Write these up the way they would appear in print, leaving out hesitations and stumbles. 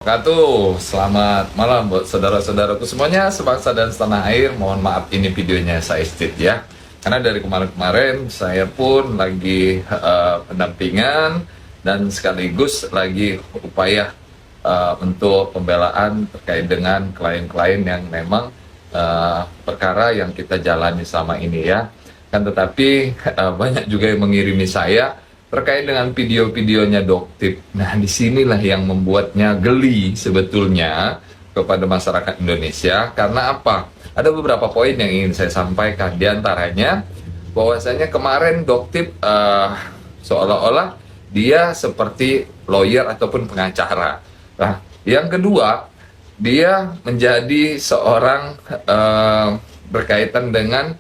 Selamat malam buat saudara-saudaraku semuanya sebangsa dan setanah air. Mohon maaf ini videonya saya edit ya, karena dari kemarin-kemarin saya pun lagi pendampingan dan sekaligus lagi upaya untuk pembelaan terkait dengan klien-klien yang memang perkara yang kita jalani sama ini ya. Kan tetapi banyak juga yang mengirimi saya terkait dengan video-videonya Doktip. Nah, disinilah yang membuatnya geli sebetulnya kepada masyarakat Indonesia. Karena apa? Ada beberapa poin yang ingin saya sampaikan. Di antaranya, bahwasanya kemarin Doktip seolah-olah dia seperti lawyer ataupun pengacara. Nah, yang kedua, dia menjadi seorang berkaitan dengan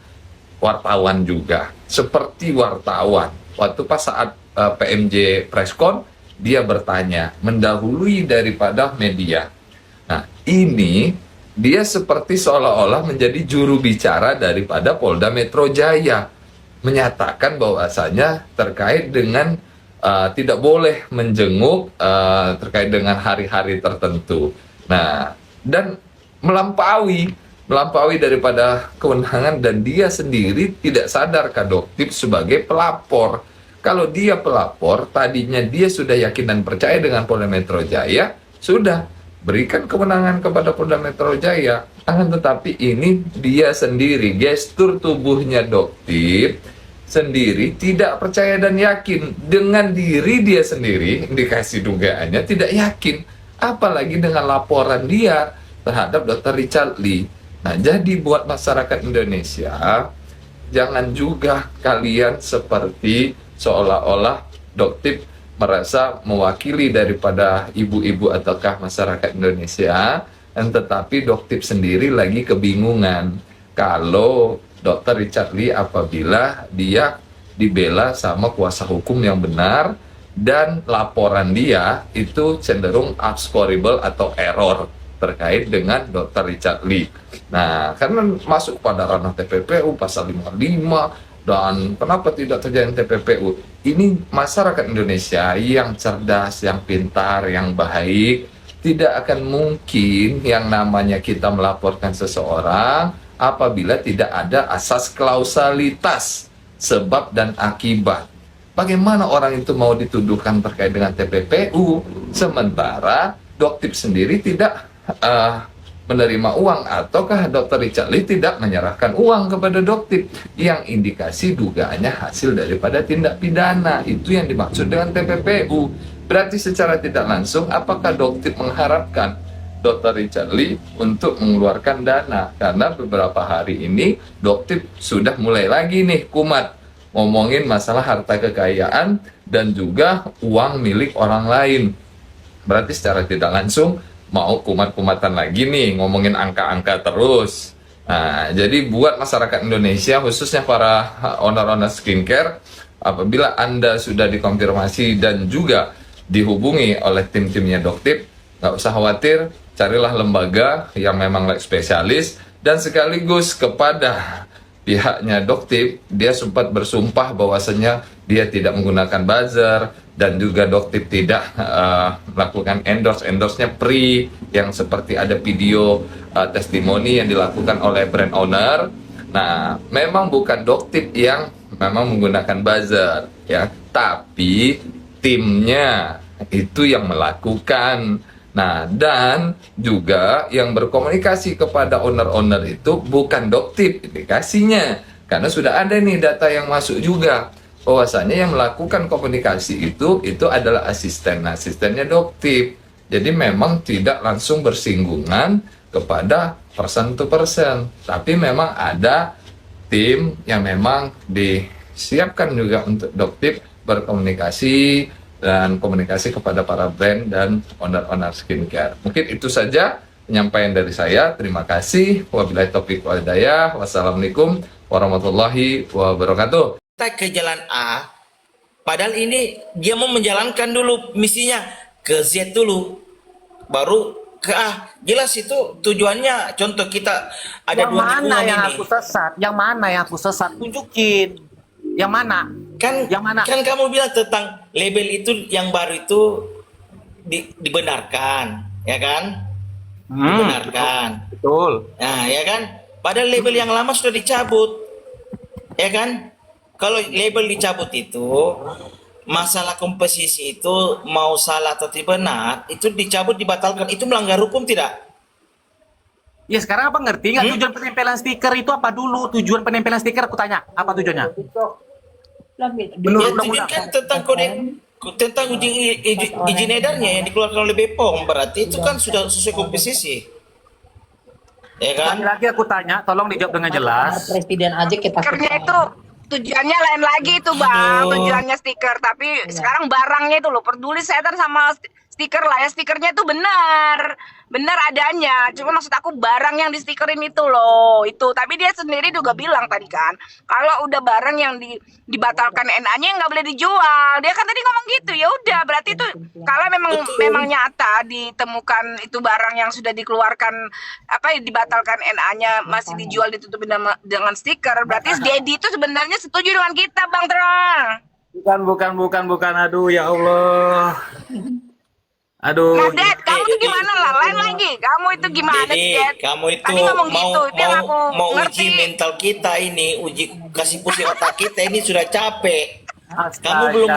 wartawan juga. Seperti wartawan. Waktu pas saat PMJ Preskon, dia bertanya, mendahului daripada media. Nah, ini dia seperti seolah-olah menjadi juru bicara daripada Polda Metro Jaya, menyatakan bahwasanya terkait dengan tidak boleh menjenguk terkait dengan hari-hari tertentu. Nah, dan melampaui daripada kewenangan, dan dia sendiri tidak sadar Doktip sebagai pelapor. Kalau dia pelapor, tadinya dia sudah yakin dan percaya dengan Polda Metro Jaya, sudah berikan kewenangan kepada Polda Metro Jaya. Akan tetapi ini dia sendiri, gestur tubuhnya Doktip sendiri tidak percaya dan yakin dengan diri dia sendiri, indikasi dugaannya tidak yakin, apalagi dengan laporan dia terhadap Dr. Richard Lee. Nah, jadi buat masyarakat Indonesia, jangan juga kalian seperti seolah-olah Doktip merasa mewakili daripada ibu-ibu ataukah masyarakat Indonesia, dan tetapi Doktip sendiri lagi kebingungan kalau Dr. Richard Lee apabila dia dibela sama kuasa hukum yang benar dan laporan dia itu cenderung abscorable atau error terkait dengan Dr. Richard Lee. Nah, karena masuk pada ranah TPPU pasal 55, dan kenapa tidak terjadi TPPU? Ini masyarakat Indonesia yang cerdas, yang pintar, yang baik, tidak akan mungkin yang namanya kita melaporkan seseorang apabila tidak ada asas klausalitas, sebab dan akibat. Bagaimana orang itu mau dituduhkan terkait dengan TPPU, sementara Doktip sendiri tidak menerima uang, ataukah Dr. Richard Lee tidak menyerahkan uang kepada Doktip, yang indikasi dugaannya hasil daripada tindak pidana. Itu yang dimaksud dengan TPPU. Berarti secara tidak langsung, apakah Doktip mengharapkan Dr. Richard Lee untuk mengeluarkan dana? Karena beberapa hari ini Doktip sudah mulai lagi nih kumat ngomongin masalah harta kekayaan dan juga uang milik orang lain. Berarti secara tidak langsung mau kumat-kumatan lagi nih, ngomongin angka-angka terus. Nah, jadi buat masyarakat Indonesia, khususnya para owner-owner skincare, apabila Anda sudah dikonfirmasi dan juga dihubungi oleh tim-timnya Doktip, nggak usah khawatir, carilah lembaga yang memang spesialis. Dan sekaligus kepada pihaknya Doktip, dia sempat bersumpah bahwasanya dia tidak menggunakan buzzer, dan juga Doktip tidak melakukan endorse-nya free, yang seperti ada video testimoni yang dilakukan oleh brand owner. Nah, memang bukan Doktip yang memang menggunakan buzzer ya, tapi timnya itu yang melakukan. Nah, dan juga yang berkomunikasi kepada owner-owner itu bukan Doktip indikasinya, karena sudah ada nih data yang masuk juga bahwasanya yang melakukan komunikasi itu adalah asistennya Doktip. Jadi memang tidak langsung bersinggungan kepada person to person, tapi memang ada tim yang memang disiapkan juga untuk Doktip berkomunikasi dan komunikasi kepada para brand dan owner-owner skincare. Mungkin itu saja penyampaian dari saya. Terima kasih. Wabillahi taufiq wal hidayah. Wassalamualaikum warahmatullahi wabarakatuh. Kita ke jalan A, padahal ini dia mau menjalankan dulu misinya ke Z dulu, baru ke A. Jelas itu tujuannya. Contoh kita ada Yang dua mana lingkungan yang ini. aku sesat? Yang mana yang aku sesat? Tunjukin. Yang mana? Kan Yang mana? kan kamu bilang tentang label itu yang baru itu dibenarkan. ya kan? Hmm, Dibenarkan. betul. Nah, ya kan? Padahal label yang lama sudah dicabut, ya kan? Kalau label dicabut itu, masalah komposisi itu mau salah atau tidak benar, itu dicabut dibatalkan, itu melanggar hukum tidak? Ya sekarang apa ngerti nggak Hmm? tujuan penempelan stiker itu apa dulu? Tujuan penempelan stiker aku tanya, apa tujuannya? Ya, Menurut tujuan undang-undang. kan tentang kode tentang izin edarnya yang dikeluarkan oleh BPOM, berarti itu kan sudah sesuai komposisi, ya kan? Sekali lagi aku tanya, tolong dijawab dengan jelas. Presiden aja kita Stikernya itu tujuannya lain lagi itu bang, Aduh. tujuannya stiker. Tapi sekarang barangnya itu loh, peduli setan sama stiker lah ya. Stikernya itu benar adanya. Cuma maksud aku barang yang di stikerin itu loh, itu. Tapi dia sendiri juga bilang tadi kan, kalau udah barang yang dibatalkan NA-nya nggak boleh dijual. Dia kan tadi ngomong gitu. Ya udah, berarti itu kalau memang nyata ditemukan itu barang yang sudah dikeluarkan dibatalkan NA-nya masih dijual ditutupin dengan stiker, berarti Dedi itu sebenarnya setuju dengan kita Bang Terang. Bukan. Aduh, ya Allah. Aduh. Nah, Ded, kamu tuh gimana lah? Lain lagi. Kamu itu gimana, Jadi Ded? kamu itu Tadi ngomong mau gitu, itu yang aku mau ngerti. uji mental kita ini, uji kasih pusing otak kita ini sudah capek. Kamu belum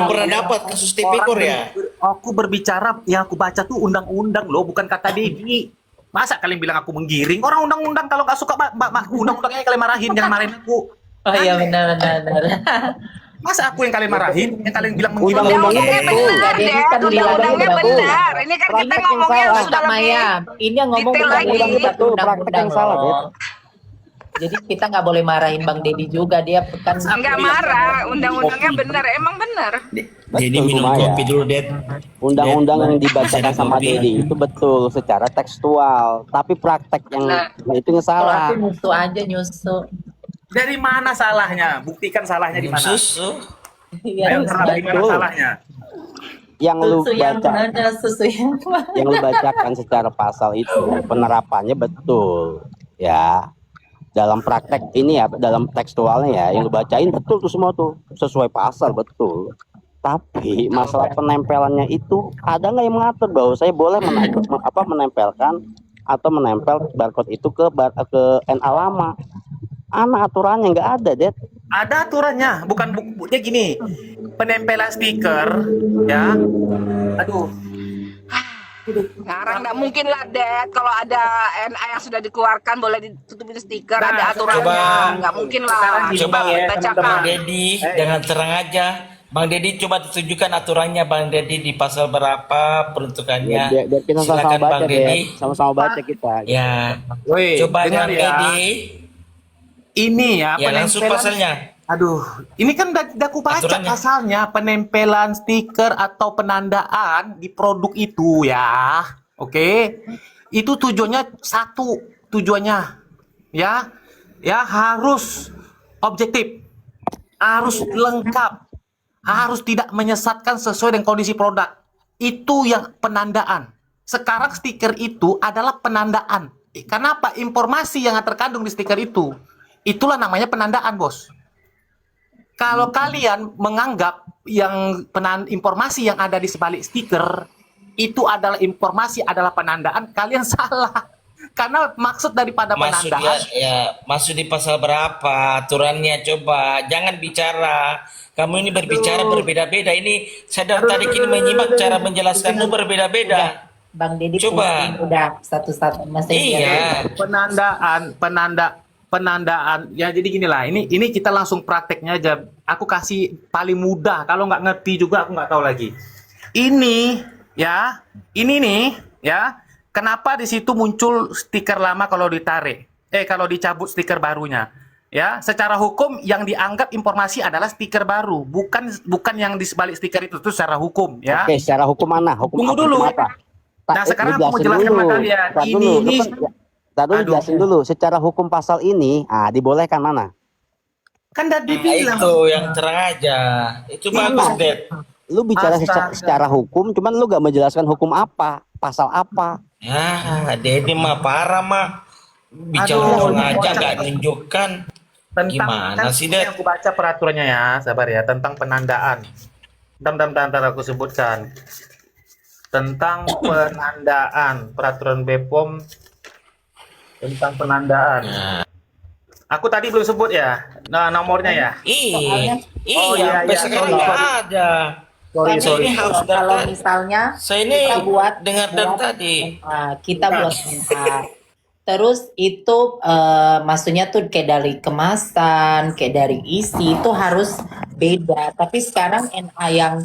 pernah dapat kasus tipikor ya? Aku berbicara yang aku baca tuh undang-undang loh, bukan kata Dedi. Masa kalian bilang aku menggiring? Orang undang-undang kalau nggak suka undang-undangnya kalian marahin, jangan marahin aku. Oh iya benar. Masa aku yang kalian marahin, yang kalian bilang menggiring? Undang-undangnya benar, Jadi Ded. kan Undang-undangnya bilang benar. Ini kan kita ngomongnya Kak sudah lebih. Maya, ini yang ngomong detail lagi. undang-undang Praktek yang salah, loh. Jadi kita nggak boleh marahin Bang Dedi juga, dia kan Enggak marah, undang-undangnya benar, emang benar. Jadi Betul, minum Maya. kopi dulu, Ded. Undang-undang yang dibacakan Bisa sama kopi. Dedi itu betul secara tekstual, tapi praktek yang itu yang salah. tapi nyusu aja nyusu. Dari mana salahnya? Buktikan salahnya di Minum mana? susu. Iya, Ayo, dari mana betul. salahnya? Yang lu susu yang baca, mana, susu yang mana. yang lu bacakan secara pasal itu penerapannya betul, ya. Dalam praktek ini ya, dalam tekstualnya ya, yang lu bacain betul tuh semua tuh sesuai pasal betul. Tapi masalah penempelannya itu ada nggak yang mengatur bahwa saya boleh menempelkan atau menempel barcode itu ke NA lama? Anak aturannya nggak ada, Det. Ada aturannya, bukan buktinya gini. Penempelan stiker, ya. Aduh, Sekarang nggak mungkin lah, Ded. Kalau ada NA yang sudah dikeluarkan boleh ditutupin stiker, Nah, ada aturannya. coba. Nggak mungkin lah. Sekarang gini, Coba ya, bacakan. teman-teman. Bang Dedi, dengan terang aja. Bang Dedi coba tunjukkan aturannya Bang Dedi di pasal berapa peruntukannya. Biar kita sama-sama Silakan baca, Bang Det. Dedi. Sama-sama baca kita. Ya, woi, coba dengar Bang ya. Dedi. Ini ya, Ya langsung pasalnya. Aduh, ini kan udah aku baca Aturannya. pasalnya, penempelan stiker atau penandaan di produk itu ya. Oke. Itu tujuannya satu, tujuannya ya. Ya harus objektif. Harus lengkap. Harus tidak menyesatkan sesuai dengan kondisi produk. Itu yang penandaan. Sekarang stiker itu adalah penandaan. Kenapa? Informasi yang terkandung di stiker itu. Itulah namanya penandaan, Bos. Kalau kalian menganggap yang informasi yang ada di sebalik stiker itu adalah informasi adalah penandaan, kalian salah. Karena maksud daripada Maksudnya penandaan ya, maksud di pasal berapa aturannya, coba jangan bicara. Kamu ini berbicara berbeda-beda. Ini saya dari tadi kini menyimak cara menjelaskanmu berbeda-beda. Bang Dedi Coba. pusing, udah satu-satu Mas Dedi. Iya. penandaan ya, jadi gini lah, ini kita langsung prakteknya aja. Aku kasih paling mudah, kalau nggak ngerti juga aku nggak tahu lagi. Ini nih ya, kenapa di situ muncul stiker lama kalau ditarik, kalau dicabut stiker barunya ya. Secara hukum yang dianggap informasi adalah stiker baru, bukan yang di sebalik stiker itu secara hukum ya. Oke, secara hukum mana? Hukum Tunggu apa? dulu. Hukum apa? Nah, sekarang aku mau Jelasin jelaskan dulu. sama kalian. Tar Ini dulu, Aduh. jelasin dulu. Secara hukum pasal ini, dibolehkan mana? kan tadi Nah, bilang itu yang terang aja. Itu bagus, Ded. Lu bicara Astaga. secara hukum, cuman lu gak menjelaskan hukum apa, pasal apa. Ya, Dedi mah parah mah. Bicara Aduh, langsung aja ini nggak nunjukkan. Gimana sih, Ded? Ded? Aku baca peraturannya ya, sabar ya, tentang penandaan. Bentar, aku sebutkan. tentang penandaan, peraturan BPOM tentang penandaan. Aku tadi belum sebut ya, nah nomornya ya. Iya, Oh, iya, sampai iya, sekarang sorry, nggak sorry. ada. Sorry, Tapi sorry. Ini harus kalau data. misalnya Saya ini kita buat dengar dari tadi. kita buat NA. Terus itu maksudnya tuh kayak dari kemasan, kayak dari isi itu harus beda. Tapi sekarang NA yang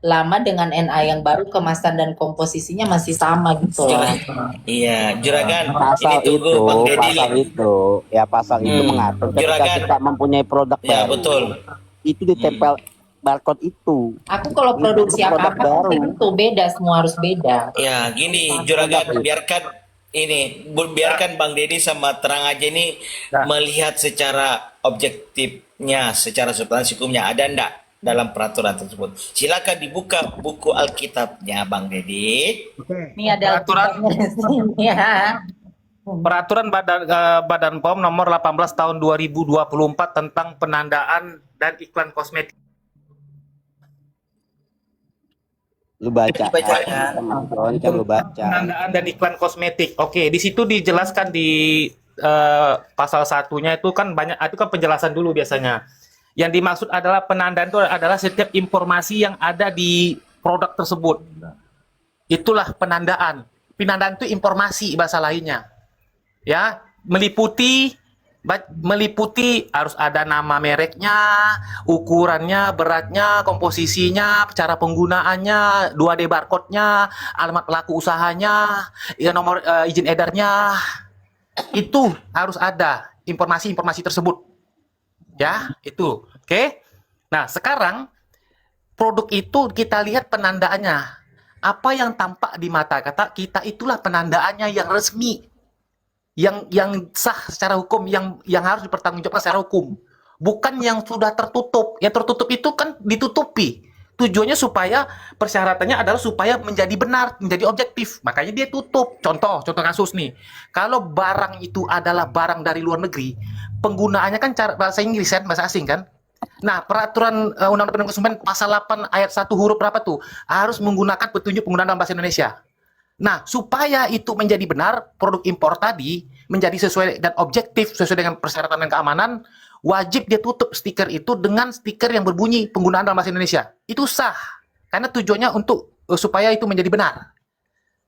lama dengan NA yang baru kemasan dan komposisinya masih sama gitu loh. Iya, Juragan. Pasal Ini tunggu itu, Bang Deddy. pasal itu, ya pasal itu mengatur ketika Juragan. kita mempunyai produk Ya, baru, betul. itu ditempel barcode itu. Aku kalau produksi Produk apa-apa baru. itu beda, semua harus beda. Ya, gini Juragan, biarkan Bang Deddy sama Terang aja ini Ya. melihat secara objektifnya, secara substansi hukumnya ada ndak dalam peraturan tersebut. Silakan dibuka buku Alkitabnya Bang Deddy. Ini ada Peraturan- Alkitabnya di sini ya. Peraturan Badan POM nomor 18 tahun 2024 tentang penandaan dan iklan kosmetik. Lu baca, Dibacakan. teman-teman kan lu baca. Penandaan dan iklan kosmetik. Oke, di situ dijelaskan di pasal satunya itu kan banyak, itu kan penjelasan dulu biasanya. Yang dimaksud adalah penandaan itu adalah setiap informasi yang ada di produk tersebut. Itulah penandaan. Penandaan itu informasi bahasa lainnya. Ya, meliputi harus ada nama mereknya, ukurannya, beratnya, komposisinya, cara penggunaannya, 2D barcode-nya, alamat pelaku usahanya, ya, nomor izin edarnya. Itu harus ada informasi-informasi tersebut. Ya, itu. Oke. Nah, sekarang produk itu kita lihat penandaannya. Apa yang tampak di mata kata kita itulah penandaannya yang resmi. Yang sah secara hukum, yang harus dipertanggungjawabkan secara hukum, bukan yang sudah tertutup. Yang tertutup itu kan ditutupi, tujuannya supaya persyaratannya adalah supaya menjadi benar, menjadi objektif, makanya dia tutup. Contoh kasus nih, kalau barang itu adalah barang dari luar negeri, penggunaannya kan cara bahasa Inggris kan, bahasa asing kan. Nah, peraturan Undang-Undang Perlindungan Konsumen pasal 8 ayat 1 huruf berapa tuh? Harus menggunakan petunjuk penggunaan dalam bahasa Indonesia. Nah, supaya itu menjadi benar, produk impor tadi menjadi sesuai dan objektif sesuai dengan persyaratan dan keamanan, wajib dia tutup stiker itu dengan stiker yang berbunyi penggunaan dalam bahasa Indonesia. Itu sah, karena tujuannya untuk supaya itu menjadi benar.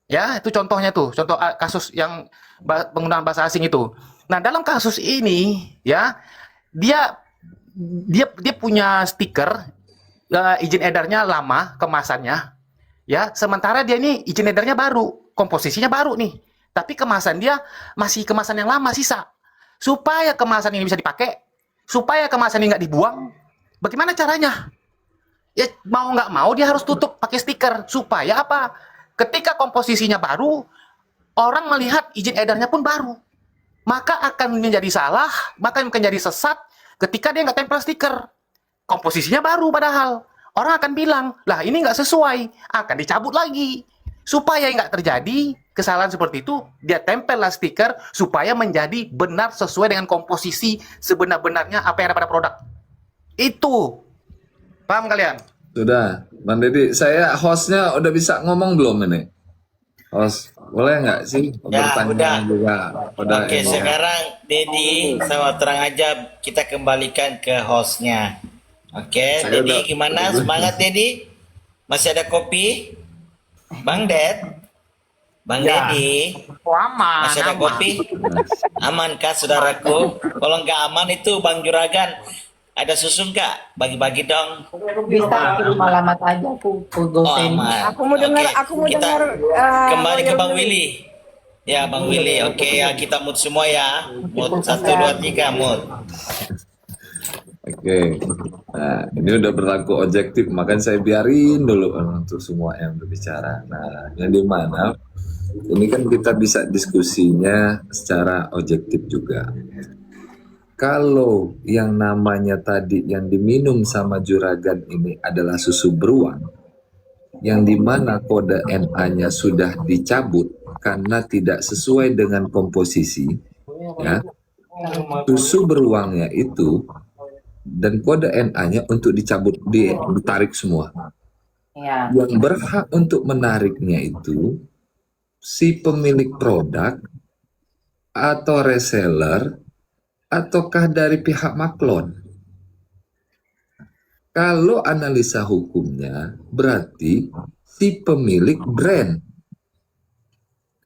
Ya, itu contohnya tuh, contoh kasus yang penggunaan bahasa asing itu. Nah, dalam kasus ini, ya, dia punya stiker izin edarnya lama kemasannya. Ya, sementara dia ini izin edarnya baru, komposisinya baru nih. Tapi kemasan dia masih kemasan yang lama sisa. Supaya kemasan ini bisa dipakai, supaya kemasan ini nggak dibuang, bagaimana caranya? Ya mau nggak mau dia harus tutup pakai stiker. Supaya apa? Ketika komposisinya baru, orang melihat izin edarnya pun baru. Maka akan menjadi salah, maka akan jadi sesat ketika dia nggak tempel stiker. Komposisinya baru padahal. Orang akan bilang, lah ini nggak sesuai, akan dicabut lagi. Supaya nggak terjadi kesalahan seperti itu, dia tempellah stiker supaya menjadi benar sesuai dengan komposisi sebenar-benarnya apa yang ada pada produk. Itu. Paham kalian? Sudah, Bang Deddy, saya hostnya udah bisa ngomong belum ini? Host, boleh nggak sih bertanya udah. juga? Udah Oke, ini ya. sekarang Deddy sama Terang aja kita kembalikan ke hostnya. Oke, Saya Deddy udah- gimana? Semangat Deddy? Masih ada kopi? Bang Ya. Deddy, Oh, aman. masih ada kopi? Aman kah saudaraku? Kalau nggak aman itu Bang Juragan, ada susu nggak? Bagi-bagi dong. Bisa kirim alamat aja aku Oh, gosen. aman. Aku mau dengar, Oke, aku mau kita dengar. kembali ke lawyer Bang dulu. Willy. Ya, Bang Willy. Oke, ya kita mood semua ya. Mood 1, 2, 3, mood. Oke, nah ini udah berlaku objektif, makanya saya biarin dulu untuk semua yang berbicara. Nah, yang dimana ini kan kita bisa diskusinya secara objektif juga. Kalau yang namanya tadi yang diminum sama Juragan ini adalah susu beruang, yang dimana kode NA-nya sudah dicabut karena tidak sesuai dengan komposisi, ya, susu beruangnya itu dan kode NA-nya untuk dicabut, ditarik semua. Ya. Yang berhak untuk menariknya itu si pemilik produk atau reseller ataukah dari pihak maklon. Kalau analisa hukumnya berarti si pemilik brand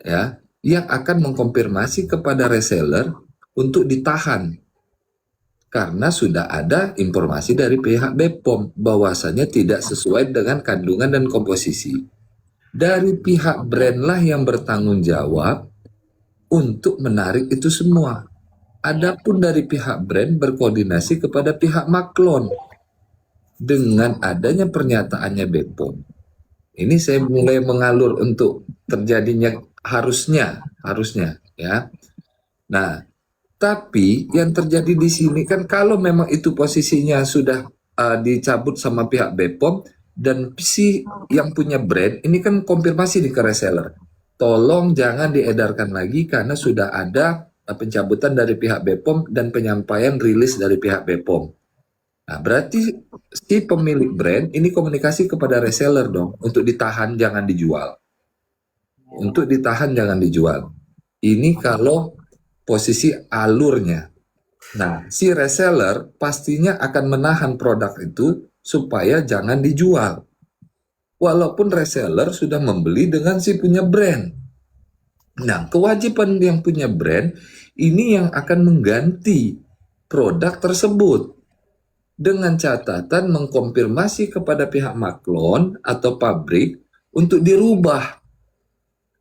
ya yang akan mengkonfirmasi kepada reseller untuk ditahan karena sudah ada informasi dari pihak BPOM bahwasanya tidak sesuai dengan kandungan dan komposisi. Dari pihak brand lah yang bertanggung jawab untuk menarik itu semua. Adapun dari pihak brand berkoordinasi kepada pihak maklon. Dengan adanya pernyataannya BPOM, ini saya mulai mengalur untuk terjadinya harusnya ya. Nah, tapi yang terjadi di sini kan kalau memang itu posisinya sudah dicabut sama pihak BPOM dan si yang punya brand ini kan konfirmasi nih ke reseller. Tolong jangan diedarkan lagi karena sudah ada pencabutan dari pihak BPOM dan penyampaian rilis dari pihak BPOM. Nah, berarti si pemilik brand ini komunikasi kepada reseller dong untuk ditahan jangan dijual. Untuk ditahan jangan dijual. Ini kalau posisi alurnya. Nah, si reseller pastinya akan menahan produk itu supaya jangan dijual. Walaupun reseller sudah membeli dengan si punya brand. Nah, kewajiban yang punya brand ini yang akan mengganti produk tersebut. Dengan catatan mengkonfirmasi kepada pihak maklon atau pabrik untuk dirubah.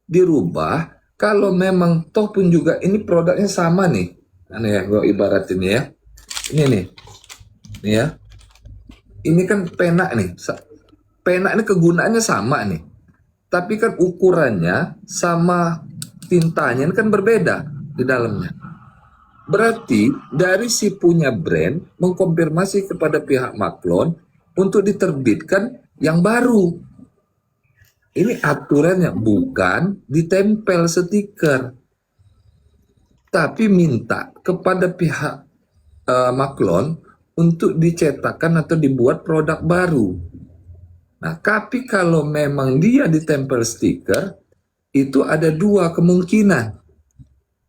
Dirubah kalau memang toh pun juga ini produknya sama nih. Aneh ya, gue ibaratin ya. Ini nih. Nih ya. Ini kan pena nih. Pena ini kegunaannya sama nih. Tapi kan ukurannya sama tintanya ini kan berbeda di dalamnya. Berarti dari si punya brand mengkonfirmasi kepada pihak maklon untuk diterbitkan yang baru. Ini aturannya bukan ditempel stiker. Tapi minta kepada pihak maklon untuk dicetakkan atau dibuat produk baru. Nah, tapi kalau memang dia ditempel stiker, itu ada dua kemungkinan.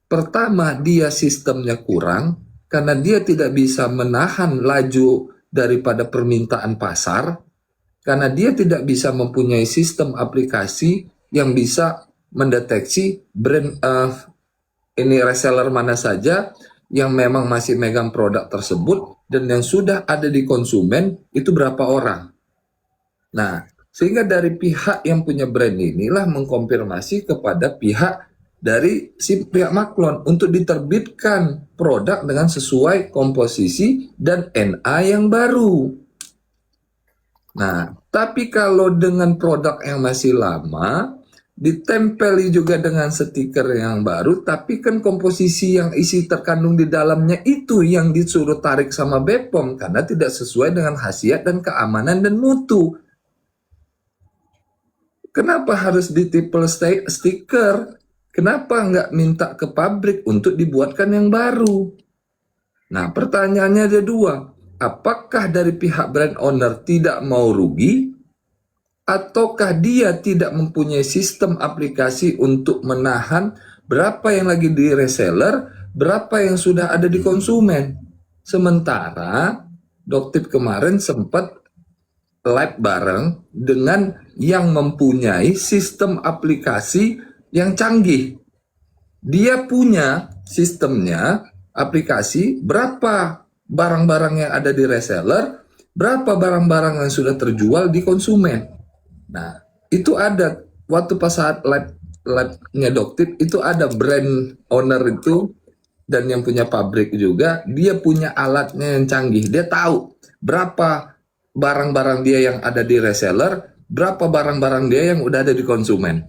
Pertama, dia sistemnya kurang karena dia tidak bisa menahan laju daripada permintaan pasar karena dia tidak bisa mempunyai sistem aplikasi yang bisa mendeteksi brand ini reseller mana saja yang memang masih megang produk tersebut dan yang sudah ada di konsumen itu berapa orang. Nah, sehingga dari pihak yang punya brand inilah mengkonfirmasi kepada pihak dari si pihak maklon untuk diterbitkan produk dengan sesuai komposisi dan NA yang baru. Nah, tapi kalau dengan produk yang masih lama, ditempeli juga dengan stiker yang baru, tapi kan komposisi yang isi terkandung di dalamnya itu yang disuruh tarik sama BPOM karena tidak sesuai dengan khasiat dan keamanan dan mutu. Kenapa harus ditempel stiker? Kenapa nggak minta ke pabrik untuk dibuatkan yang baru? Nah, pertanyaannya ada dua. Apakah dari pihak brand owner tidak mau rugi? Ataukah dia tidak mempunyai sistem aplikasi untuk menahan berapa yang lagi di reseller, berapa yang sudah ada di konsumen? Sementara Doktip kemarin sempat live bareng dengan yang mempunyai sistem aplikasi yang canggih. Dia punya sistemnya, aplikasi, berapa barang-barang yang ada di reseller, berapa barang-barang yang sudah terjual di konsumen. Nah, itu ada, waktu pas saat live-nya Doktip, itu ada brand owner itu, dan yang punya pabrik juga, dia punya alatnya yang canggih. Dia tahu berapa barang-barang dia yang ada di reseller, berapa barang-barang dia yang udah ada di konsumen.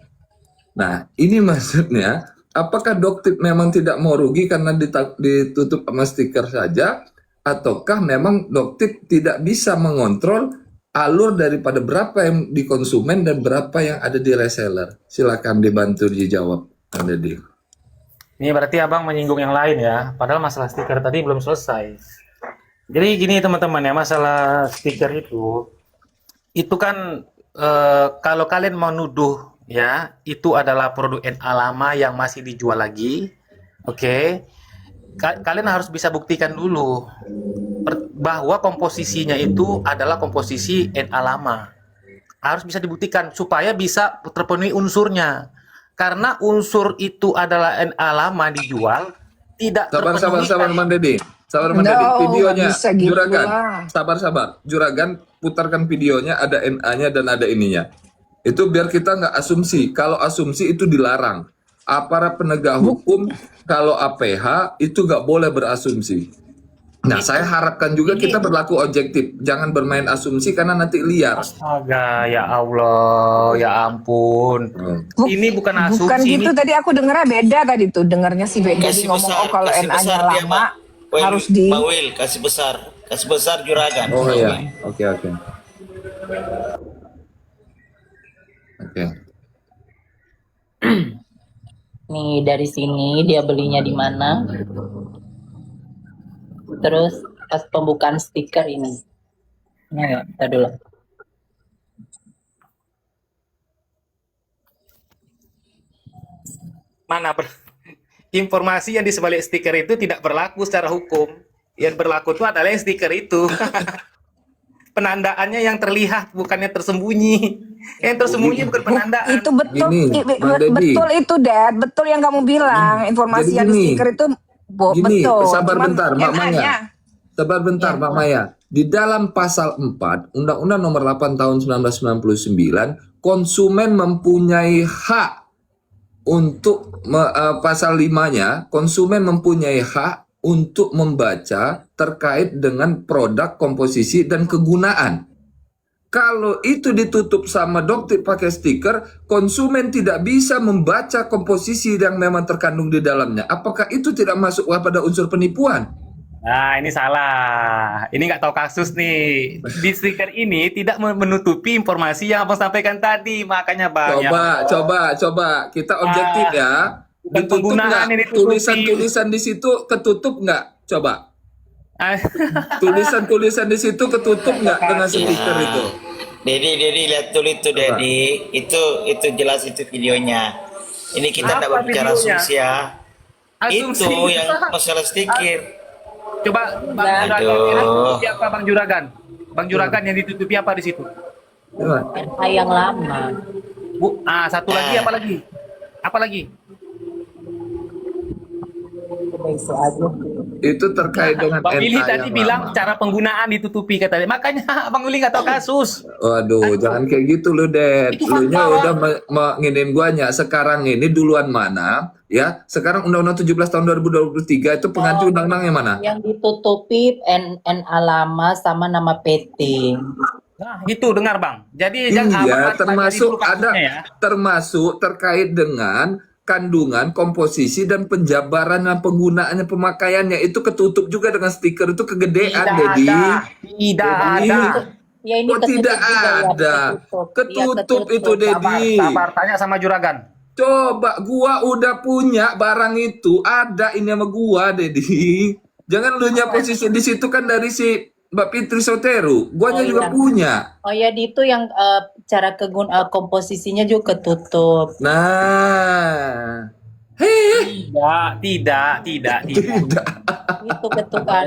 Nah, ini maksudnya, apakah Doktip memang tidak mau rugi karena ditutup sama stiker saja, ataukah memang Doktip tidak bisa mengontrol alur daripada berapa yang di konsumen dan berapa yang ada di reseller? Silakan dibantu dijawab, Kang Deddy. Ini berarti abang menyinggung yang lain ya, padahal masalah stiker tadi belum selesai. Jadi gini teman-teman ya, masalah stiker itu kan kalau kalian mau nuduh ya itu adalah produk NA lama yang masih dijual lagi, oke, kalian harus bisa buktikan dulu bahwa komposisinya itu adalah komposisi NA lama. Harus bisa dibuktikan supaya bisa terpenuhi unsurnya. Karena unsur itu adalah NA lama dijual, tidak Sabar, terpenuhi. Bang Deddy. Sabar, Bang No, Deddy. nggak Videonya, bisa gitu Juragan. lah. Sabar. Juragan, putarkan videonya, ada NA-nya dan ada ininya. Itu biar kita nggak asumsi. Kalau asumsi itu dilarang. Aparat penegak hukum, kalau APH, itu nggak boleh berasumsi. Nah, saya harapkan juga kita berlaku objektif. Jangan bermain asumsi karena nanti liar. Astaga, ya Allah, ya ampun. Ini bukan asumsi. Bukan gitu, ini tadi aku dengernya beda tadi tuh. Dengernya si beda Kasih ngomong, besar, oh kalau kasih NA-nya besar dia, lama Pak. harus di... Pak Wil, kasih besar Juragan. Oh iya, oke. Oke. Nih dari sini dia belinya di mana? Terus pas pembukaan stiker ini. Nah, kita dulu. mana informasi yang di sebalik stiker itu tidak berlaku secara hukum. Yang berlaku itu adalah stiker itu. Penandaannya yang terlihat, bukannya tersembunyi. Yang tersembunyi bukan penandaan. Itu betul, Gini, Bang Deddy. betul itu, Dad. Betul yang kamu bilang. Informasi Jadi yang di gini. stiker itu Gini, betul. sabar Cuman bentar, Mak Maya. NA-nya. Sabar bentar, Mbak Maya. Di dalam pasal 4 Undang-Undang Nomor 8 Tahun 1999, konsumen mempunyai hak untuk pasal 5-nya, konsumen mempunyai hak untuk membaca terkait dengan produk, komposisi dan kegunaan. Kalau itu ditutup sama dokter pakai stiker, konsumen tidak bisa membaca komposisi yang memang terkandung di dalamnya. Apakah itu tidak masuk pada unsur penipuan? Nah, ini salah. Ini nggak tahu kasus nih. Di stiker ini tidak menutupi informasi yang Abang sampaikan tadi. Makanya banyak. Coba. Kita objektif ya. bukan Ditutup penggunaan nggak? ini ditutupi. Tulisan-tulisan di situ ketutup nggak? Coba. Tulisan-tulisan di situ ketutup nggak dengan stiker itu? Dedi lihat dulu itu Dedi. Itu jelas itu videonya. Ini kita tidak Apa berbicara videonya? asumsi ya. Asumsi. Itu yang masalah stiker. Coba Bang Juragan, yang ditutupi apa Bang Juragan? Bang Juragan yang ditutupi apa di situ? Coba. NA yang lama. Satu lagi apa lagi? Apa lagi? Coba isu aja. Itu terkait dengan Bang Willy NA tadi yang bilang lama. cara penggunaan ditutupi katanya. Makanya Bang Willy nggak tahu kasus. Waduh, jangan kayak gitu lu, Ded. Itu Lu nya fakta. udah nginin guanya. Sekarang ini duluan mana? Ya, sekarang Undang-Undang 17 tahun 2023 itu pengganti undang-undang yang mana? Yang ditutupi NA lama sama nama PT. Nah, itu dengar Bang. Jadi jangan Iya, termasuk dulu kasusnya ya. termasuk terkait dengan kandungan, komposisi dan penjabaran dan penggunaannya, pemakaiannya itu ketutup juga dengan stiker itu kegedean, Tidak Dedi. ada. Tidak Dedi. ada. Ya ini Kok ketutup tidak juga ya, ada? ketutup. Ketutup Iya, itu, Dedi. Sabar, tanya sama Juragan. Coba, gua udah punya barang itu, ada ini sama gua, Dedi. Jangan lu nya posisi di situ kan dari si Mbak Fitri Soteru. Guanya Oh, juga iya. punya. Oh ya, di itu yang cara komposisinya juga ketutup. Nah. Tidak. Itu ketukan.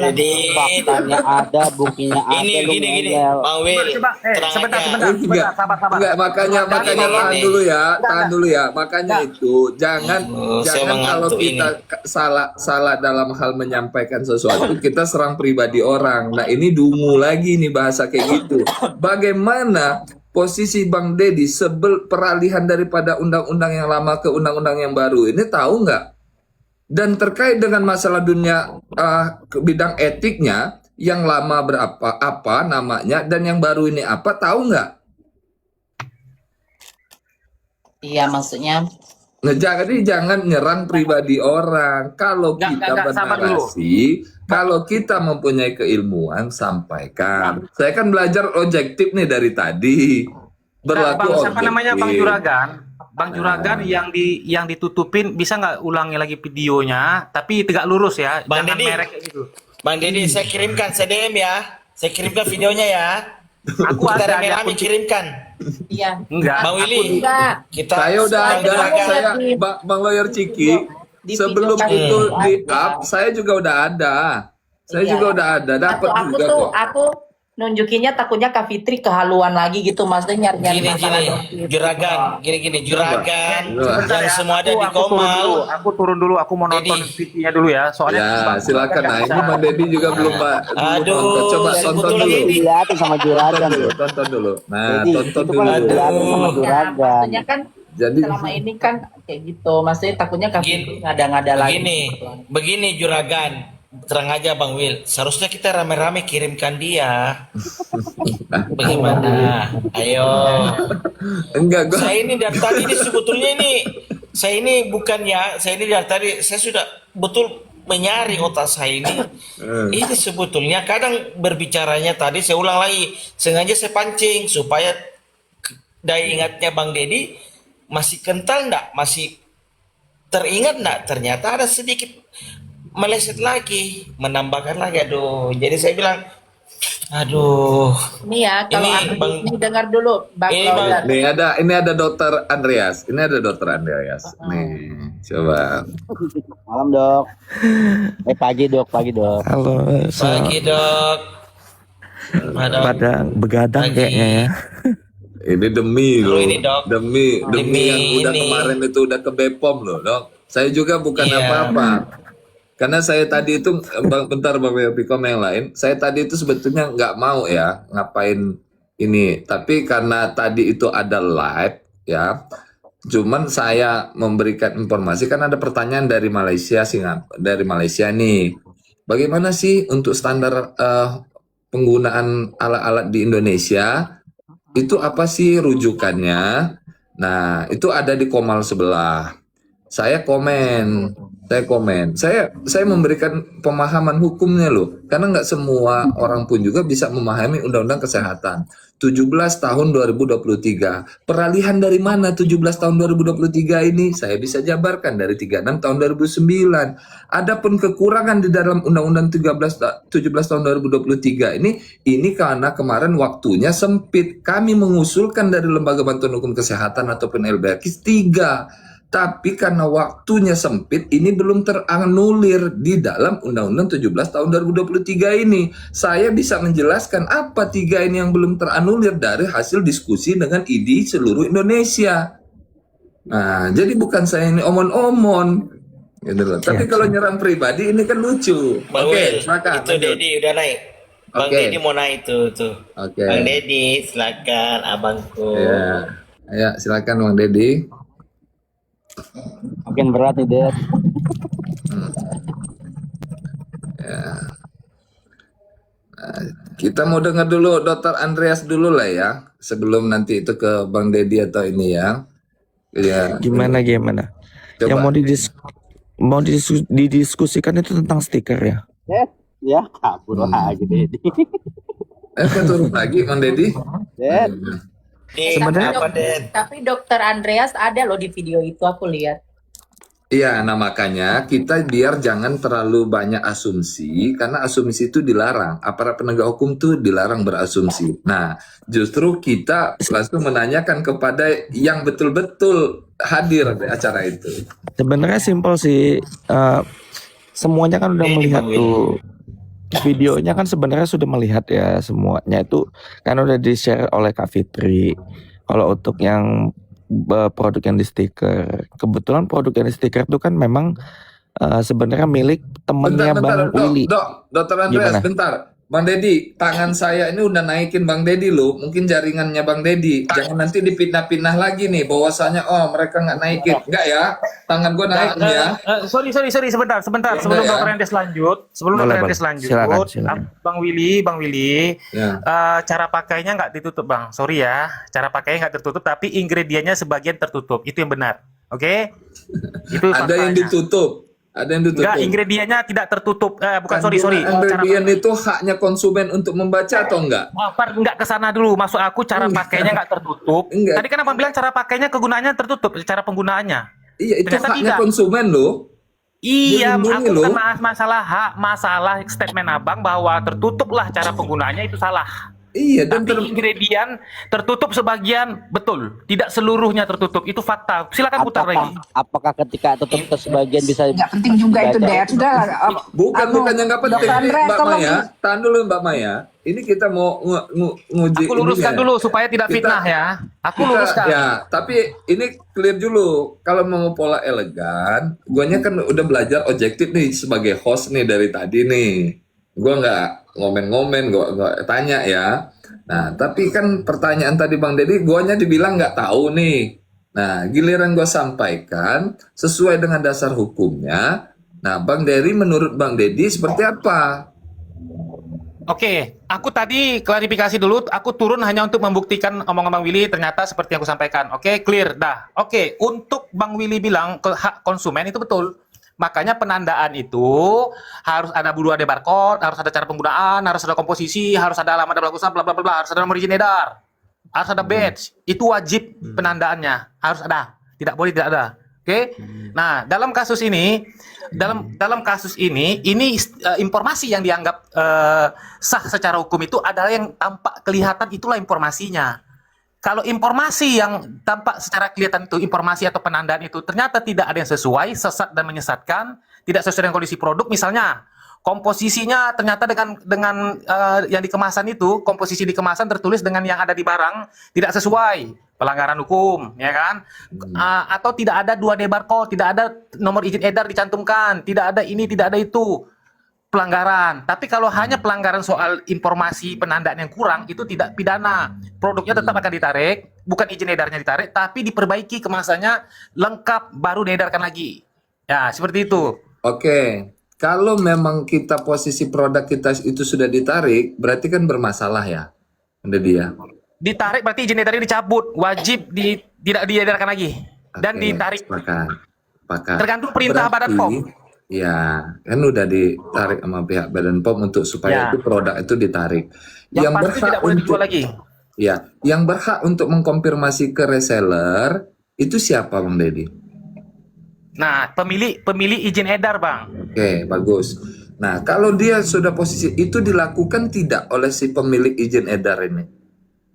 Jadi Faktanya ada, buktinya ada. ini lu gini, ngeyel. Bang Wil. Coba, tenang sebentar, aja. Enggak, sabar. enggak, makanya Ini. tahan dulu ya, makanya itu jangan saya jangan kalau mengantuk kita salah dalam hal menyampaikan sesuatu kita serang pribadi orang. Nah, ini dungu lagi nih bahasa kayak gitu. Bagaimana posisi Bang Deddy peralihan daripada undang-undang yang lama ke undang-undang yang baru ini tahu nggak? Dan terkait dengan masalah dunia ke bidang etiknya, yang lama berapa apa namanya dan yang baru ini apa tahu nggak? Iya, maksudnya Nah, jadi jangan nyerang pribadi orang. Kalau kita sabar dulu. bernarasi, kalau kita mempunyai keilmuan, sampaikan. Saya kan belajar objektif nih dari tadi. Berlaku Bang, objektif. siapa namanya Bang Juragan? Bang Juragan yang ditutupin bisa nggak ulangi lagi videonya, tapi tegak lurus ya, Bang jangan Deddy. merek kayak gitu. Bang Deddy, saya kirimkan CDM ya. Saya kirimkan videonya ya. Aku Kita ada di rame-rame akun. kirimkan. Iya. Enggak. Bang Willy, Enggak. kita Saya udah Bang ada, Juragan. saya Bang Lawyer Ciki. Di Sebelum video itu kan di ada. up, saya juga udah ada. Saya Iya. juga udah ada, dapat Aku juga tuh kok. aku nunjukinnya takutnya Kak Fitri kehaluan lagi gitu, maksudnya nyari-nyari Gini masalah dong. Juragan, gini Juragan Sebentar yang semua ada di Aku turun dulu. Komal. Aku turun dulu. Aku mau nonton Dedi. video-nya dulu ya. Soalnya Ya, Bang silakan. nggak Nah, bisa. ini Bang Deddy juga belum Aduh, nonton. Coba tonton sebetulnya dulu. ini Dilihatin sama juragan tuh. Tonton dulu. Nah, Jadi tonton itu kan dulu. dilihatin sama Aduh. juragan. Maksudnya kan Jadi selama ini kan kayak gitu. Maksudnya takutnya Kak Fitri ngada-ngada lagi. Begini Juragan. Terang aja Bang Will, seharusnya kita rame-rame kirimkan dia. Bagaimana? Ayo. enggak gua. Saya ini dari tadi ini sebetulnya saya ini bukan ya, saya ini dari tadi saya sudah betul menyari otak saya ini. Ini sebetulnya kadang berbicaranya tadi saya ulang lagi, sengaja saya pancing supaya daya ingatnya Bang Deddy masih kental ndak, masih teringat ndak? Ternyata ada sedikit meleset lagi, menambahkan lagi. Aduh, jadi saya bilang, aduh. Ini ya, kalau Ini, aku Bang. ini dengar dulu Bang Ini, Bang. Lawyer. Ini ada Dokter Andreas. Ini ada Dokter Andreas. Nih, coba. Malam dok. Pagi dok. Halo, Pagi dok. Madam. pada begadang Pagi. kayaknya ya. Ini demi Halo, loh. ini, Dok. Demi Demi yang udah ini. kemarin itu udah ke Bepom loh, Dok. Saya juga bukan Iya. apa-apa. Karena saya tadi itu bentar Bang Pikom yang lain, saya tadi itu sebetulnya nggak mau ya ngapain ini, tapi karena tadi itu ada live ya, cuman saya memberikan informasi kan ada pertanyaan dari Malaysia dari Malaysia nih, bagaimana sih untuk standar penggunaan alat-alat di Indonesia itu apa sih rujukannya? Nah itu ada di Komal sebelah. Saya komen, saya memberikan pemahaman hukumnya loh, karena nggak semua orang pun juga bisa memahami Undang-Undang Kesehatan. 17 tahun 2023, peralihan dari mana 17 tahun 2023 ini? Saya bisa jabarkan dari 36 tahun 2009. Adapun kekurangan di dalam Undang-Undang 17 tahun 2023 ini karena kemarin waktunya sempit. Kami mengusulkan dari Lembaga Bantuan Hukum Kesehatan ataupun LBHKIS 3. Tapi karena waktunya sempit, ini belum teranulir di dalam Undang-Undang 17 tahun 2023 ini. Saya bisa menjelaskan apa 3 ini yang belum teranulir dari hasil diskusi dengan IDI seluruh Indonesia. Nah, jadi bukan saya ini omon-omon. Gitu loh. Tapi kalau nyerang pribadi ini kan lucu. Bang Oke, Will, silakan. itu lanjut. Dedi udah naik. Bang Oke. Dedi mau naik tuh. Oke. Bang Dedi, silakan abangku. Ya, silakan Bang Deddy. Makin berat nih dek. Kita mau dengar dulu Dokter Andreas dulu lah ya, sebelum nanti itu ke Bang Deddy atau ini ya. Ya. Gimana? Coba. Yang mau didiskusikan itu tentang stiker ya. Ya kabur lagi Dedi. Turun lagi Bang Deddy. Ded. Sebenarnya- apa Den? Tapi Dokter Andreas ada loh di video itu aku lihat. Iya, nah makanya kita biar jangan terlalu banyak asumsi, karena asumsi itu dilarang. Aparat penegak hukum tuh dilarang berasumsi. Nah, justru kita langsung menanyakan kepada yang betul-betul hadir di acara itu. Sebenarnya simpel sih. Semuanya kan udah Ini, melihat Bang Will. tuh. Videonya kan sebenarnya sudah melihat ya semuanya itu kan udah di-share oleh Kak Fitri. Kalau untuk yang produk yang di stiker, kebetulan produk yang di stiker itu kan memang sebenarnya milik temennya Bang Willy. Dokter Andreas, Gimana? bentar. Bang Deddy, tangan saya ini udah naikin Bang Deddy loh. Mungkin jaringannya Bang Deddy. Jangan nanti dipindah-pindah lagi nih. Bahwasanya, mereka nggak naikin. Enggak ya. Tangan gua naik nih ya. Sorry, sebentar. Sebelum ya. Dokter Andes lanjut, Boleh, Bang. Silakan. Bang Willy, Ya. cara pakainya nggak ditutup, Bang. Sorry ya, cara pakainya nggak tertutup, tapi ingredientnya sebagian tertutup. Itu yang benar, oke? Itu Ada yang faktanya. ditutup. Ada yang ditutup. Enggak, ingredientnya tidak tertutup. Bukan, sorry. Kandungan Cara ingredient itu haknya konsumen untuk membaca atau enggak? enggak ke sana dulu. Maksud aku cara pakainya nggak tertutup. Enggak. Tadi kan Abang bilang cara pakainya kegunaannya tertutup, cara penggunaannya. Iya, itu Ternyata haknya tidak. konsumen loh. Iya, Dilindungi aku loh. bukan masalah hak, masalah statement Abang bahwa tertutuplah cara penggunaannya itu salah. Iya, dan Tapi ingredient tertutup sebagian, betul. Tidak seluruhnya tertutup. Itu fakta. Silakan putar lagi. Apakah ketika tutup ke sebagian bisa Nggak penting juga itu, dibaca? Dad. Sudah, bukannya nggak penting Dokter nih, Andre, Mbak tolong. Maya. Tahan dulu Mbak Maya. Ini kita mau nguji Aku luruskan ininya. dulu supaya tidak Kita- fitnah ya. Aku Kita- luruskan. Ya, tapi ini clear dulu. Kalau mau pola elegan, guanya kan udah belajar objektif nih sebagai host nih dari tadi nih. Gua nggak ngomen-ngomen, gua nggak tanya ya. Nah, tapi kan pertanyaan tadi Bang Deddy, guanya dibilang nggak tahu nih. Nah, giliran gua sampaikan sesuai dengan dasar hukumnya. Nah, Bang Deddy, menurut Bang Deddy seperti apa? Oke, aku tadi klarifikasi dulu. Aku turun hanya untuk membuktikan omongan Bang Willy. Ternyata seperti yang aku sampaikan. Oke, clear. Dah. Oke, untuk Bang Willy bilang ke hak konsumen itu betul. Makanya penandaan itu harus ada 2D barcode, harus ada cara penggunaan, harus ada komposisi, harus ada alamat dan usaha, bla bla bla bla, harus ada nomor izin edar, harus ada badge. Itu wajib penandaannya, harus ada. Tidak boleh tidak ada. Oke. Nah, dalam kasus ini informasi yang dianggap sah secara hukum itu adalah yang tampak kelihatan, itulah informasinya. Kalau informasi yang tampak secara kelihatan itu informasi atau penandaan itu ternyata tidak ada yang sesuai, sesat dan menyesatkan, tidak sesuai dengan kondisi produk, misalnya komposisinya ternyata dengan yang di kemasan itu, komposisi di kemasan tertulis dengan yang ada di barang tidak sesuai, pelanggaran hukum, ya kan? Atau tidak ada 2D barcode, tidak ada nomor izin edar dicantumkan, tidak ada ini, tidak ada itu, pelanggaran. Tapi kalau hanya pelanggaran soal informasi penandaan yang kurang, itu tidak pidana. Produknya tetap akan ditarik, bukan izin edarnya ditarik, tapi diperbaiki kemasannya lengkap, baru diedarkan lagi. Ya, seperti itu. Oke, kalau memang kita posisi produk kita itu sudah ditarik, berarti kan bermasalah ya, Bang Deddy ya. Ditarik berarti izin edarnya dicabut, wajib tidak diedarkan lagi dan Oke, ditarik. sepakat. Tergantung perintah Badan POM. Ya, kan udah ditarik sama pihak Badan POM untuk supaya Ya. itu produk itu ditarik. Yang pasti tidak boleh dijual lagi. Ya, yang berhak untuk mengkonfirmasi ke reseller itu siapa, Bang Deddy? Nah, pemilik izin edar, Bang. Oke, bagus. Nah, kalau dia sudah posisi itu dilakukan tidak oleh si pemilik izin edar ini?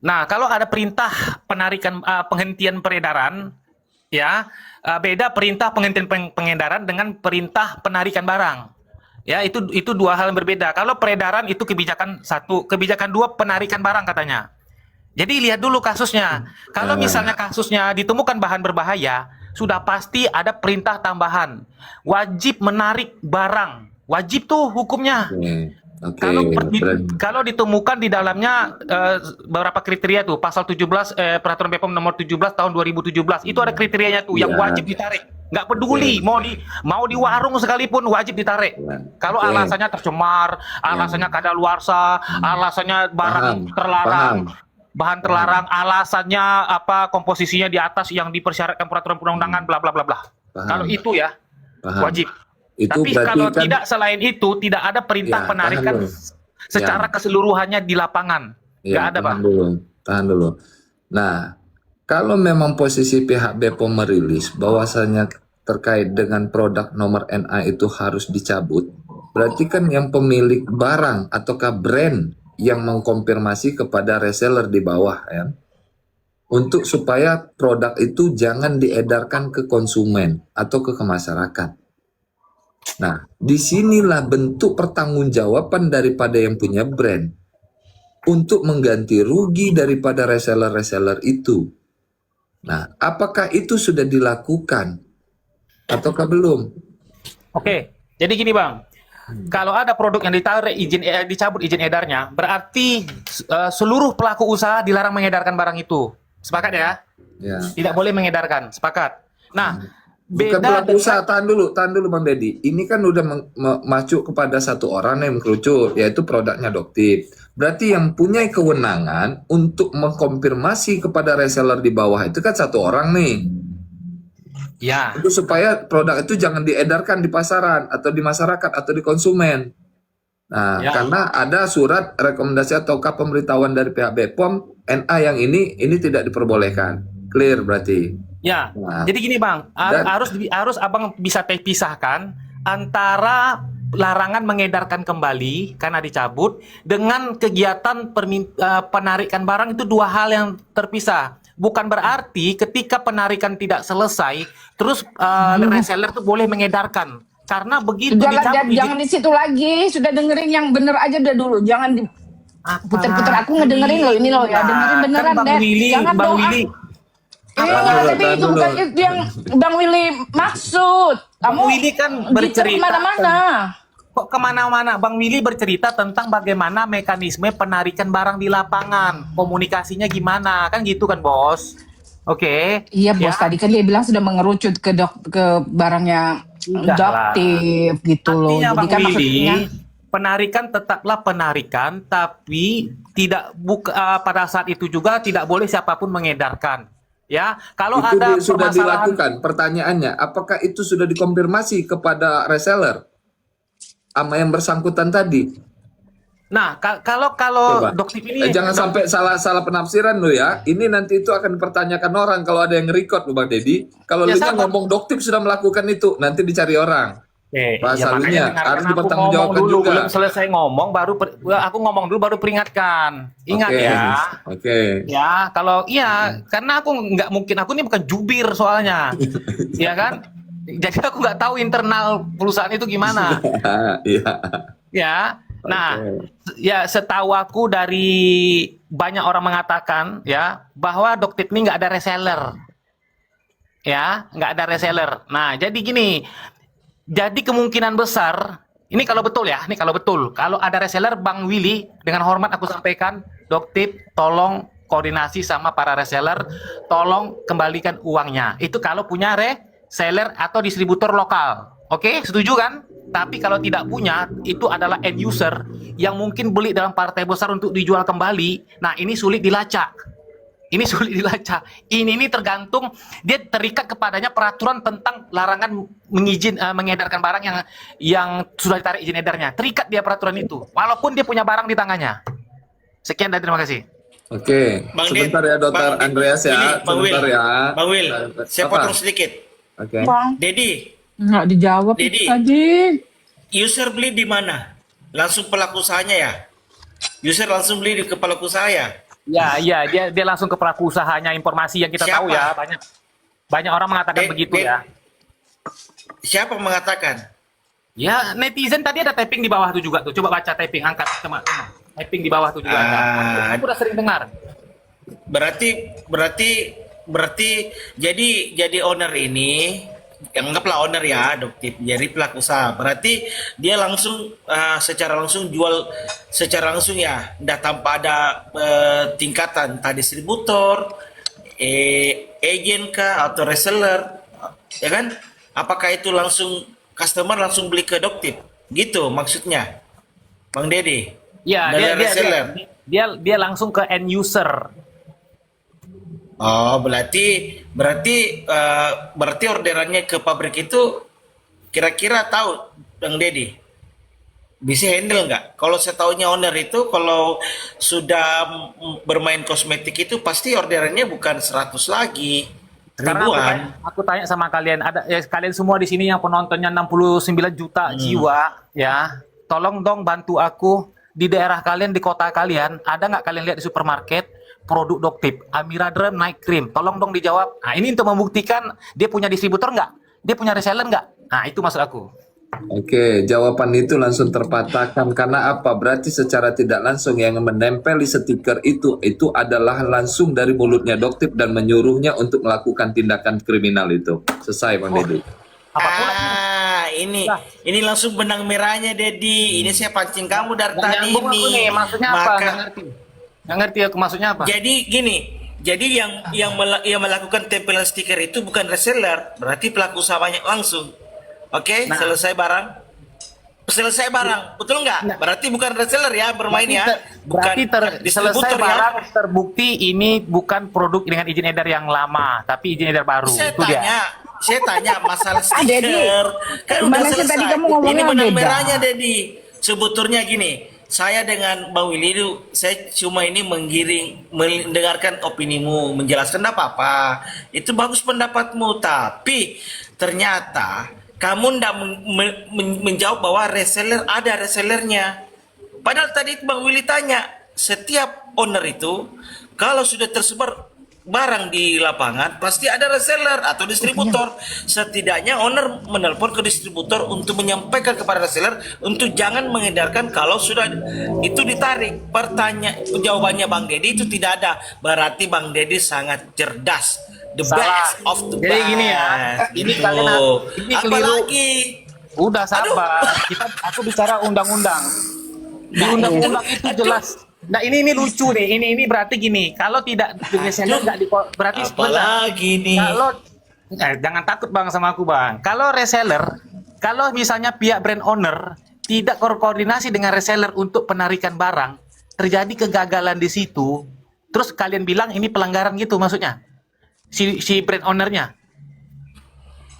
Nah, kalau ada perintah penarikan penghentian peredaran, ya beda perintah penghentian pengedaran dengan perintah penarikan barang. Ya, itu dua hal yang berbeda. Kalau peredaran itu kebijakan satu, kebijakan dua penarikan barang katanya. Jadi lihat dulu kasusnya. Kalau misalnya kasusnya ditemukan bahan berbahaya, sudah pasti ada perintah tambahan. Wajib menarik barang. Wajib tuh hukumnya. Oke, Kalau ditemukan di dalamnya beberapa kriteria tuh, pasal 17 peraturan BPOM nomor 17 tahun 2017 itu ada kriterianya tuh yang Ya. wajib ditarik. Nggak peduli mau di warung sekalipun wajib ditarik. Kalau Oke. alasannya tercemar, alasannya kadaluarsa, alasannya barang terlarang, bahan terlarang, alasannya apa komposisinya di atas yang dipersyaratkan peraturan perundang-undangan, bla bla bla bla. Paham. Kalau itu ya Paham. wajib. Itu Tapi berarti kalau kan, tidak, selain itu tidak ada perintah Ya, penarikan tahan dulu. secara keseluruhannya di lapangan. Nggak ada, Pak. Tahan dulu. Nah, kalau memang posisi pihak BPOM merilis bahwasannya terkait dengan produk nomor NA itu harus dicabut, berarti kan yang pemilik barang ataukah brand yang mengkonfirmasi kepada reseller di bawah ya, untuk supaya produk itu jangan diedarkan ke konsumen atau ke masyarakat. Nah, disinilah bentuk pertanggungjawaban daripada yang punya brand untuk mengganti rugi daripada reseller-reseller itu. Nah, apakah itu sudah dilakukan ataukah belum? Oke, jadi gini Bang, kalau ada produk yang ditarik dicabut izin edarnya, berarti seluruh pelaku usaha dilarang mengedarkan barang itu. Sepakat ya? Ya. Tidak boleh mengedarkan. Sepakat. Nah, Bukan beda pelaku usaha, tahan dulu Bang Deddy. Ini kan udah masuk kepada satu orang yang mengkerucut, yaitu produknya Doktif. Berarti yang punya kewenangan untuk mengkonfirmasi kepada reseller di bawah itu kan satu orang nih. ya. Itu supaya produk itu jangan diedarkan di pasaran atau di masyarakat atau di konsumen. Nah, Ya. karena ada surat rekomendasi ataukah pemberitahuan dari pihak BPOM, NA yang ini tidak diperbolehkan. Clear berarti. Ya, Nah, jadi gini Bang, dan- harus Abang bisa pisahkan antara larangan mengedarkan kembali karena dicabut dengan kegiatan penarikan barang itu dua hal yang terpisah. Bukan berarti ketika penarikan tidak selesai, terus reseller tuh boleh mengedarkan. Karena begitu dicabut, Jangan di situ lagi. Sudah dengerin yang bener aja udah dulu. Jangan puter-puter. Aku ngedengerin loh ini loh ya. Dengerin beneran kan deh. Jangan Bang doa. Willy. Iya, tapi itu bukan itu yang Bang Willy maksud. Bang Kamu Willy kan gitar bercerita kemana-mana. kok kemana-mana. Bang Willy bercerita tentang bagaimana mekanisme penarikan barang di lapangan, komunikasinya gimana, kan gitu kan bos? Oke. Iya bos, Ya. tadi kan dia bilang sudah mengerucut ke barangnya Tidak lah. adoptif gitu loh. Artinya Jadi Bang kan Willy, maksudnya penarikan tetaplah penarikan, tapi tidak pada saat itu juga tidak boleh siapapun mengedarkan. Ya, kalau Itu ada sudah permasalahan. dilakukan. Pertanyaannya, apakah itu sudah dikonfirmasi kepada reseller sama yang bersangkutan tadi? Nah, kalau Coba. Doktip ini Jangan sampai salah penafsiran lo ya. Ini nanti itu akan dipertanyakan orang kalau ada yang nge-record lo Bang Deddy. Kalau Ya, lu nya sama. ngomong Doktip sudah melakukan itu, nanti dicari orang. Bahasa makanya lunya dengarkan harus aku dipertanggungjawabkan ngomong dulu, juga. belum selesai ngomong aku ngomong dulu baru peringatkan. Ingat Oke. ya. Oke. Ya, kalau karena aku nggak mungkin, aku ini bukan jubir soalnya, ya kan? Jadi aku nggak tahu internal perusahaan itu gimana, Iya. ya. Nah, Oke. ya setahu aku dari banyak orang mengatakan ya bahwa Doktip ini nggak ada reseller, ya, nggak ada reseller. Nah, jadi gini, jadi kemungkinan besar. Ini kalau betul ya, kalau ada reseller, Bang Willy, dengan hormat aku sampaikan, Doktip, tolong koordinasi sama para reseller, tolong kembalikan uangnya. Itu kalau punya reseller atau distributor lokal. Oke, setuju kan? Tapi kalau tidak punya, itu adalah end user yang mungkin beli dalam partai besar untuk dijual kembali. Nah, ini sulit dilacak. Ini tergantung, dia terikat kepadanya peraturan tentang larangan mengedarkan barang yang sudah ditarik izin edarnya. Terikat dia peraturan itu, walaupun dia punya barang di tangannya. Sekian dan terima kasih. Oke. Bang Sebentar Ded, ya Dr. Bang- Andreas ya. ini, Bang Will. Sebentar ya. Bang Will, saya Apa? potong sedikit. Oke. Bang, Dedi, nggak dijawab Dedi. tadi. user beli di mana? Langsung pelaku usahanya ya? User langsung beli di ke pelaku usaha ya? Ya, dia langsung ke pelaku usahanya. Informasi yang kita tahu ya, banyak orang mengatakan begitu ya. Siapa mengatakan? Ya, netizen tadi ada typing di bawah tuh juga tuh. Coba baca typing, angkat coba. Typing di bawah tuh juga ada. Aku udah sering dengar. Berarti jadi owner ini, anggaplah owner ya, Doktip, jadi pelaku usaha. Berarti dia langsung secara langsung jual secara langsung ya, tidak tanpa ada tingkatan entah distributor, agen kah atau reseller, ya kan? Apakah itu langsung customer langsung beli ke Doktip? Gitu maksudnya, Bang Deddy? Ya, Dari reseller. dia langsung ke end user. Oh, berarti orderannya ke pabrik itu kira-kira tahu Bang Deddy? Bisa handle nggak? Kalau saya tahunya owner itu kalau sudah bermain kosmetik itu pasti orderannya bukan 100 lagi, Karena ribuan. aku tanya sama kalian, kalian semua di sini yang penontonnya 69 juta jiwa, ya, tolong dong bantu aku di daerah kalian, di kota kalian, ada nggak kalian lihat di supermarket produk Doktip, Amiradrem Night Cream? Tolong dong dijawab. Nah, ini untuk membuktikan dia punya distributor nggak? Dia punya reseller nggak? Nah, itu maksud aku. Oke, jawaban itu langsung terpatahkan karena apa? Berarti secara tidak langsung yang menempeli stiker itu adalah langsung dari mulutnya Doktip dan menyuruhnya untuk melakukan tindakan kriminal itu. Selesai, Bang Deddy. Apa pula? Ini langsung benang merahnya, Dedi. Ini saya pancing kamu dari Nggak tadi nyambung aku nih, maksudnya apa? Maka- Nggak ngerti aku maksudnya apa? Jadi gini, jadi yang melakukan tempelan stiker itu bukan reseller, berarti pelaku usahanya langsung. Oke, selesai barang, betul nggak? Berarti bukan reseller ya bermain ya, Berarti selesai distributor barang ya. terbukti ini bukan produk dengan izin edar yang lama, tapi izin edar baru. Itu dia. Saya tanya masalah Dedi, stiker, kan udah gimana sih selesai. tadi kamu Ini ngomongnya benang beda? merahnya, Dedi. Sebetulnya gini, saya dengan Bang Willy itu, saya cuma ini mendengarkan opinimu, menjelaskan apa-apa. Itu bagus pendapatmu, tapi ternyata kamu ndak menjawab bahwa reseller ada resellernya. Padahal tadi Bang Willy tanya, setiap owner itu kalau sudah tersebar barang di lapangan pasti ada reseller atau distributor. Setidaknya owner menelpon ke distributor untuk menyampaikan kepada reseller untuk jangan mengedarkan kalau sudah itu ditarik. Jawabannya Bang Deddy itu tidak ada. Berarti Bang Deddy sangat cerdas. The Salah. best of the Jadi best. gini ya, ini Gitu. kalian ini keliru. Apalagi Udah sabar. Aku bicara undang-undang. Di Nah, undang-undang itu- itu jelas. Nah ini lucu nih. Ini berarti gini. Kalau tidak reseller nggak di berarti apalagi nih. kalau jangan takut bang sama aku bang. Kalau reseller, kalau misalnya pihak brand owner tidak koordinasi dengan reseller untuk penarikan barang, terjadi kegagalan di situ. Terus kalian bilang ini pelanggaran gitu maksudnya? Si brand ownernya?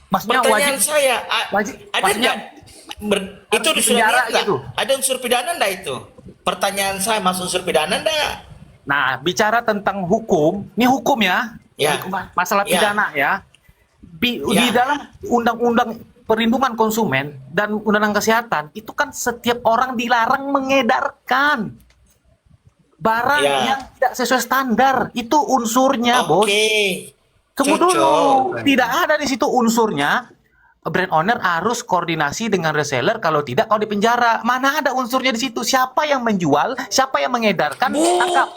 Maksudnya Pertanyaan wajib saya, wajib ada maksudnya nggak itu harus sudah dipenjara lihat nggak? gitu? Ada unsur pidana nggak itu? Pertanyaan saya, masuk unsur pidana nggak? Nah, bicara tentang hukum, ini hukum ya, Ya. masalah Ya. pidana ya. Di Ya. dalam undang-undang perlindungan konsumen dan undang-undang kesehatan itu kan setiap orang dilarang mengedarkan barang Ya. yang tidak sesuai standar. Itu unsurnya, bos. Oke. Tunggu Cocok. dulu, tidak ada di situ unsurnya. Brand owner harus koordinasi dengan reseller, kalau tidak kau dipenjara. Mana ada unsurnya di situ? Siapa yang menjual, siapa yang mengedarkan, tangkap.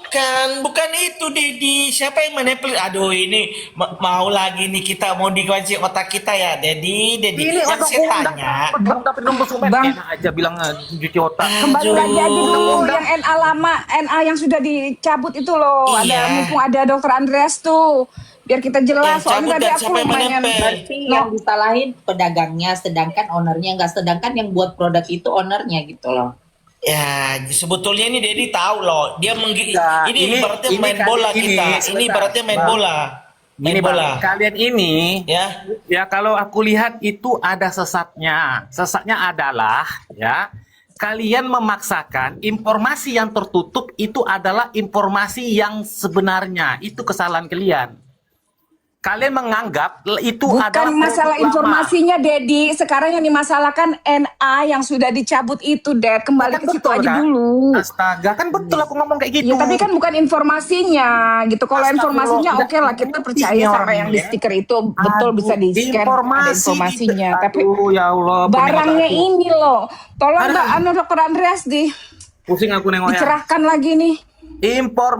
Bukan itu, Dedi. Siapa yang menempel? Aduh, ini mau lagi nih kita mau dikunci otak kita ya, Dedi. Ini Yang saya tanya. undang konsumen Bang. enak aja bilang cuci otak. Kembali lagi aja dulu Undang- yang NA lama, NA yang sudah dicabut itu loh. Iya. Mumpung ada Dokter Andreas tuh. Biar kita jelas. Yang cabut Soalnya tadi dan aku siapa yang lumayan. menempel? Berarti yang disalahin pedagangnya, sedangkan ownernya enggak. Sedangkan yang buat produk itu ownernya gitu loh. Ya, sebetulnya ini Dedi tahu loh. Dia Enggak, ini berarti main kalian bola ini, kita. Ini sebentar, berarti main Bang. bola. Main Gini bola. bang, kalian ini Ya. kalau aku lihat itu ada sesatnya. Sesatnya adalah ya kalian memaksakan informasi yang tertutup itu adalah informasi yang sebenarnya. Itu kesalahan kalian. Kalian menganggap itu adalah Bukan masalah produk lama. informasinya, Dedi. Sekarang yang dimasalahkan NA yang sudah dicabut itu, Ded. Kembali Kan ke situ betul, aja kan? dulu. Astaga, kan betul aku ngomong kayak gitu. Ya, tapi kan bukan informasinya gitu. Kalau informasinya Astagfirullah, oke lah, kita ngerti percaya nih sama orang yang ini, di ya. stiker itu betul bisa di scan ada informasinya. Tapi ya Allah, barangnya pening otakku. ini loh, tolong Ada. Mbak Anu Dokter Andreas Pusing aku nengoknya. dicerahkan lagi nih.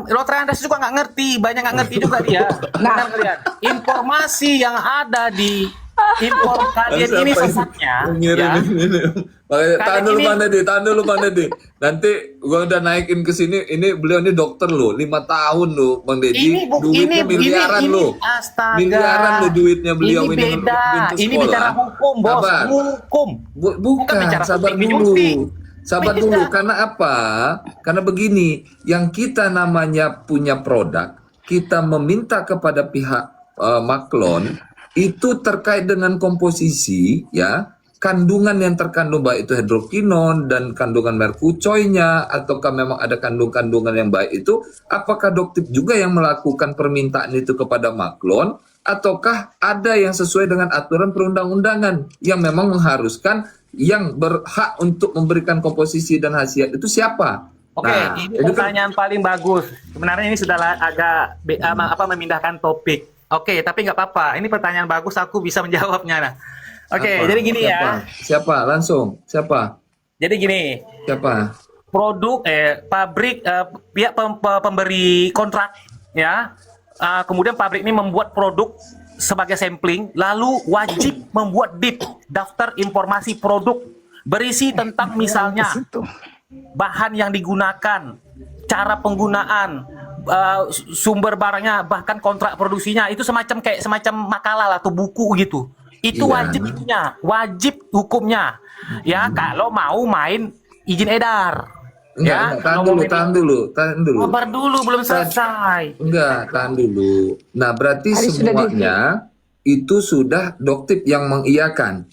Dokter Andreas juga nggak ngerti, banyak nggak ngerti juga dia. Benar kalian. Informasi yang ada di kalian ini sesatnya. Ya. Tahan dulu ini- Bang Deddy, tahan dulu Bang Deddy. Nanti gua udah naikin ke sini, ini beliau ini dokter loh, 5 tahun loh Bang Deddy. Duitnya miliaran loh. Astaga. Miliaran loh duitnya beliau Ini ini beda. pintu Ini sekolah. bicara hukum, bos. Sabar. Hukum. Bukan, bicara sabar kuping dulu. nyuntik. Sabar Beda. dulu, karena apa? Karena begini, yang kita namanya punya produk, kita meminta kepada pihak Maklon itu terkait dengan komposisi, ya, kandungan yang terkandung baik itu hidrokinon dan kandungan merkucoinya, ataukah memang ada kandungan yang baik itu, apakah dokter juga yang melakukan permintaan itu kepada Maklon, ataukah ada yang sesuai dengan aturan perundang-undangan yang memang mengharuskan yang berhak untuk memberikan komposisi dan khasiat itu siapa? Oke, Nah, ini itu kan- pertanyaan paling bagus. Sebenarnya ini sudah agak memindahkan topik. Oke, tapi nggak apa-apa. Ini pertanyaan bagus, aku bisa menjawabnya. Nah. Oke, Apa? jadi gini Siapa? ya. Siapa? Langsung. Siapa? Jadi gini, Siapa? produk pabrik pihak pemberi kontrak ya. Kemudian pabrik ini membuat produk sebagai sampling, lalu wajib membuat DIP, daftar informasi produk, berisi tentang misalnya bahan yang digunakan, cara penggunaan, sumber barangnya, bahkan kontrak produksinya. Itu semacam makalah atau buku gitu. Itu Iya. wajib itunya, wajib hukumnya. Ya, kalau mau main izin edar. Enggak, kalau mau main- tahan dulu. Sabar dulu, belum selesai. Enggak, tahan dulu. Nah, berarti Hari sudah semuanya itu sudah doktip yang mengiyakan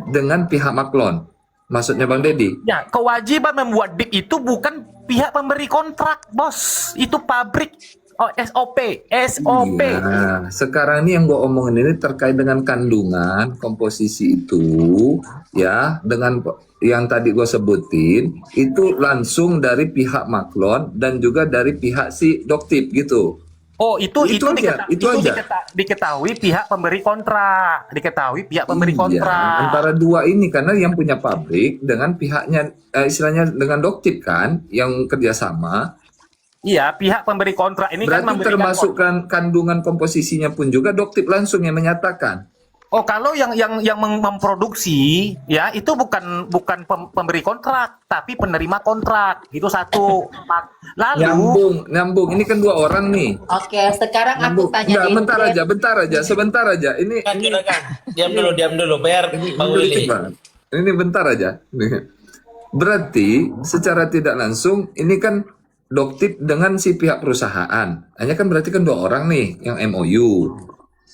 dengan pihak Maklon. Maksudnya Bang Deddy? Ya, kewajiban membuat DIP itu bukan pihak pemberi kontrak, bos. Itu pabrik. Oh, SOP, SOP. Iya, sekarang ini yang gue omongin ini terkait dengan kandungan komposisi itu, ya, dengan yang tadi gue sebutin, itu langsung dari pihak Maklon dan juga dari pihak si Doktip gitu. Oh, itu aja, itu aja. diketahui pihak pemberi kontrak, diketahui pihak pemberi Iya, kontrak. antara dua ini karena yang punya pabrik dengan pihaknya, istilahnya dengan Doktip kan, yang kerjasama. Iya, pihak pemberi kontrak ini kan Berarti memberikan termasuk kandungan komposisinya pun juga Doktip langsung yang menyatakan. Oh, kalau yang memproduksi ya itu bukan pemberi kontrak, tapi penerima kontrak. Itu satu. Lalu Nyambung. Ini kan dua orang nih. Oke, sekarang aku Nyambung. tanya Enggak, bentar aja. Ini Diam dulu, biar Bang Willy. Ini bentar aja. Berarti secara tidak langsung ini kan Doktip dengan si pihak perusahaan. Hanya kan berarti kan dua orang nih yang MOU.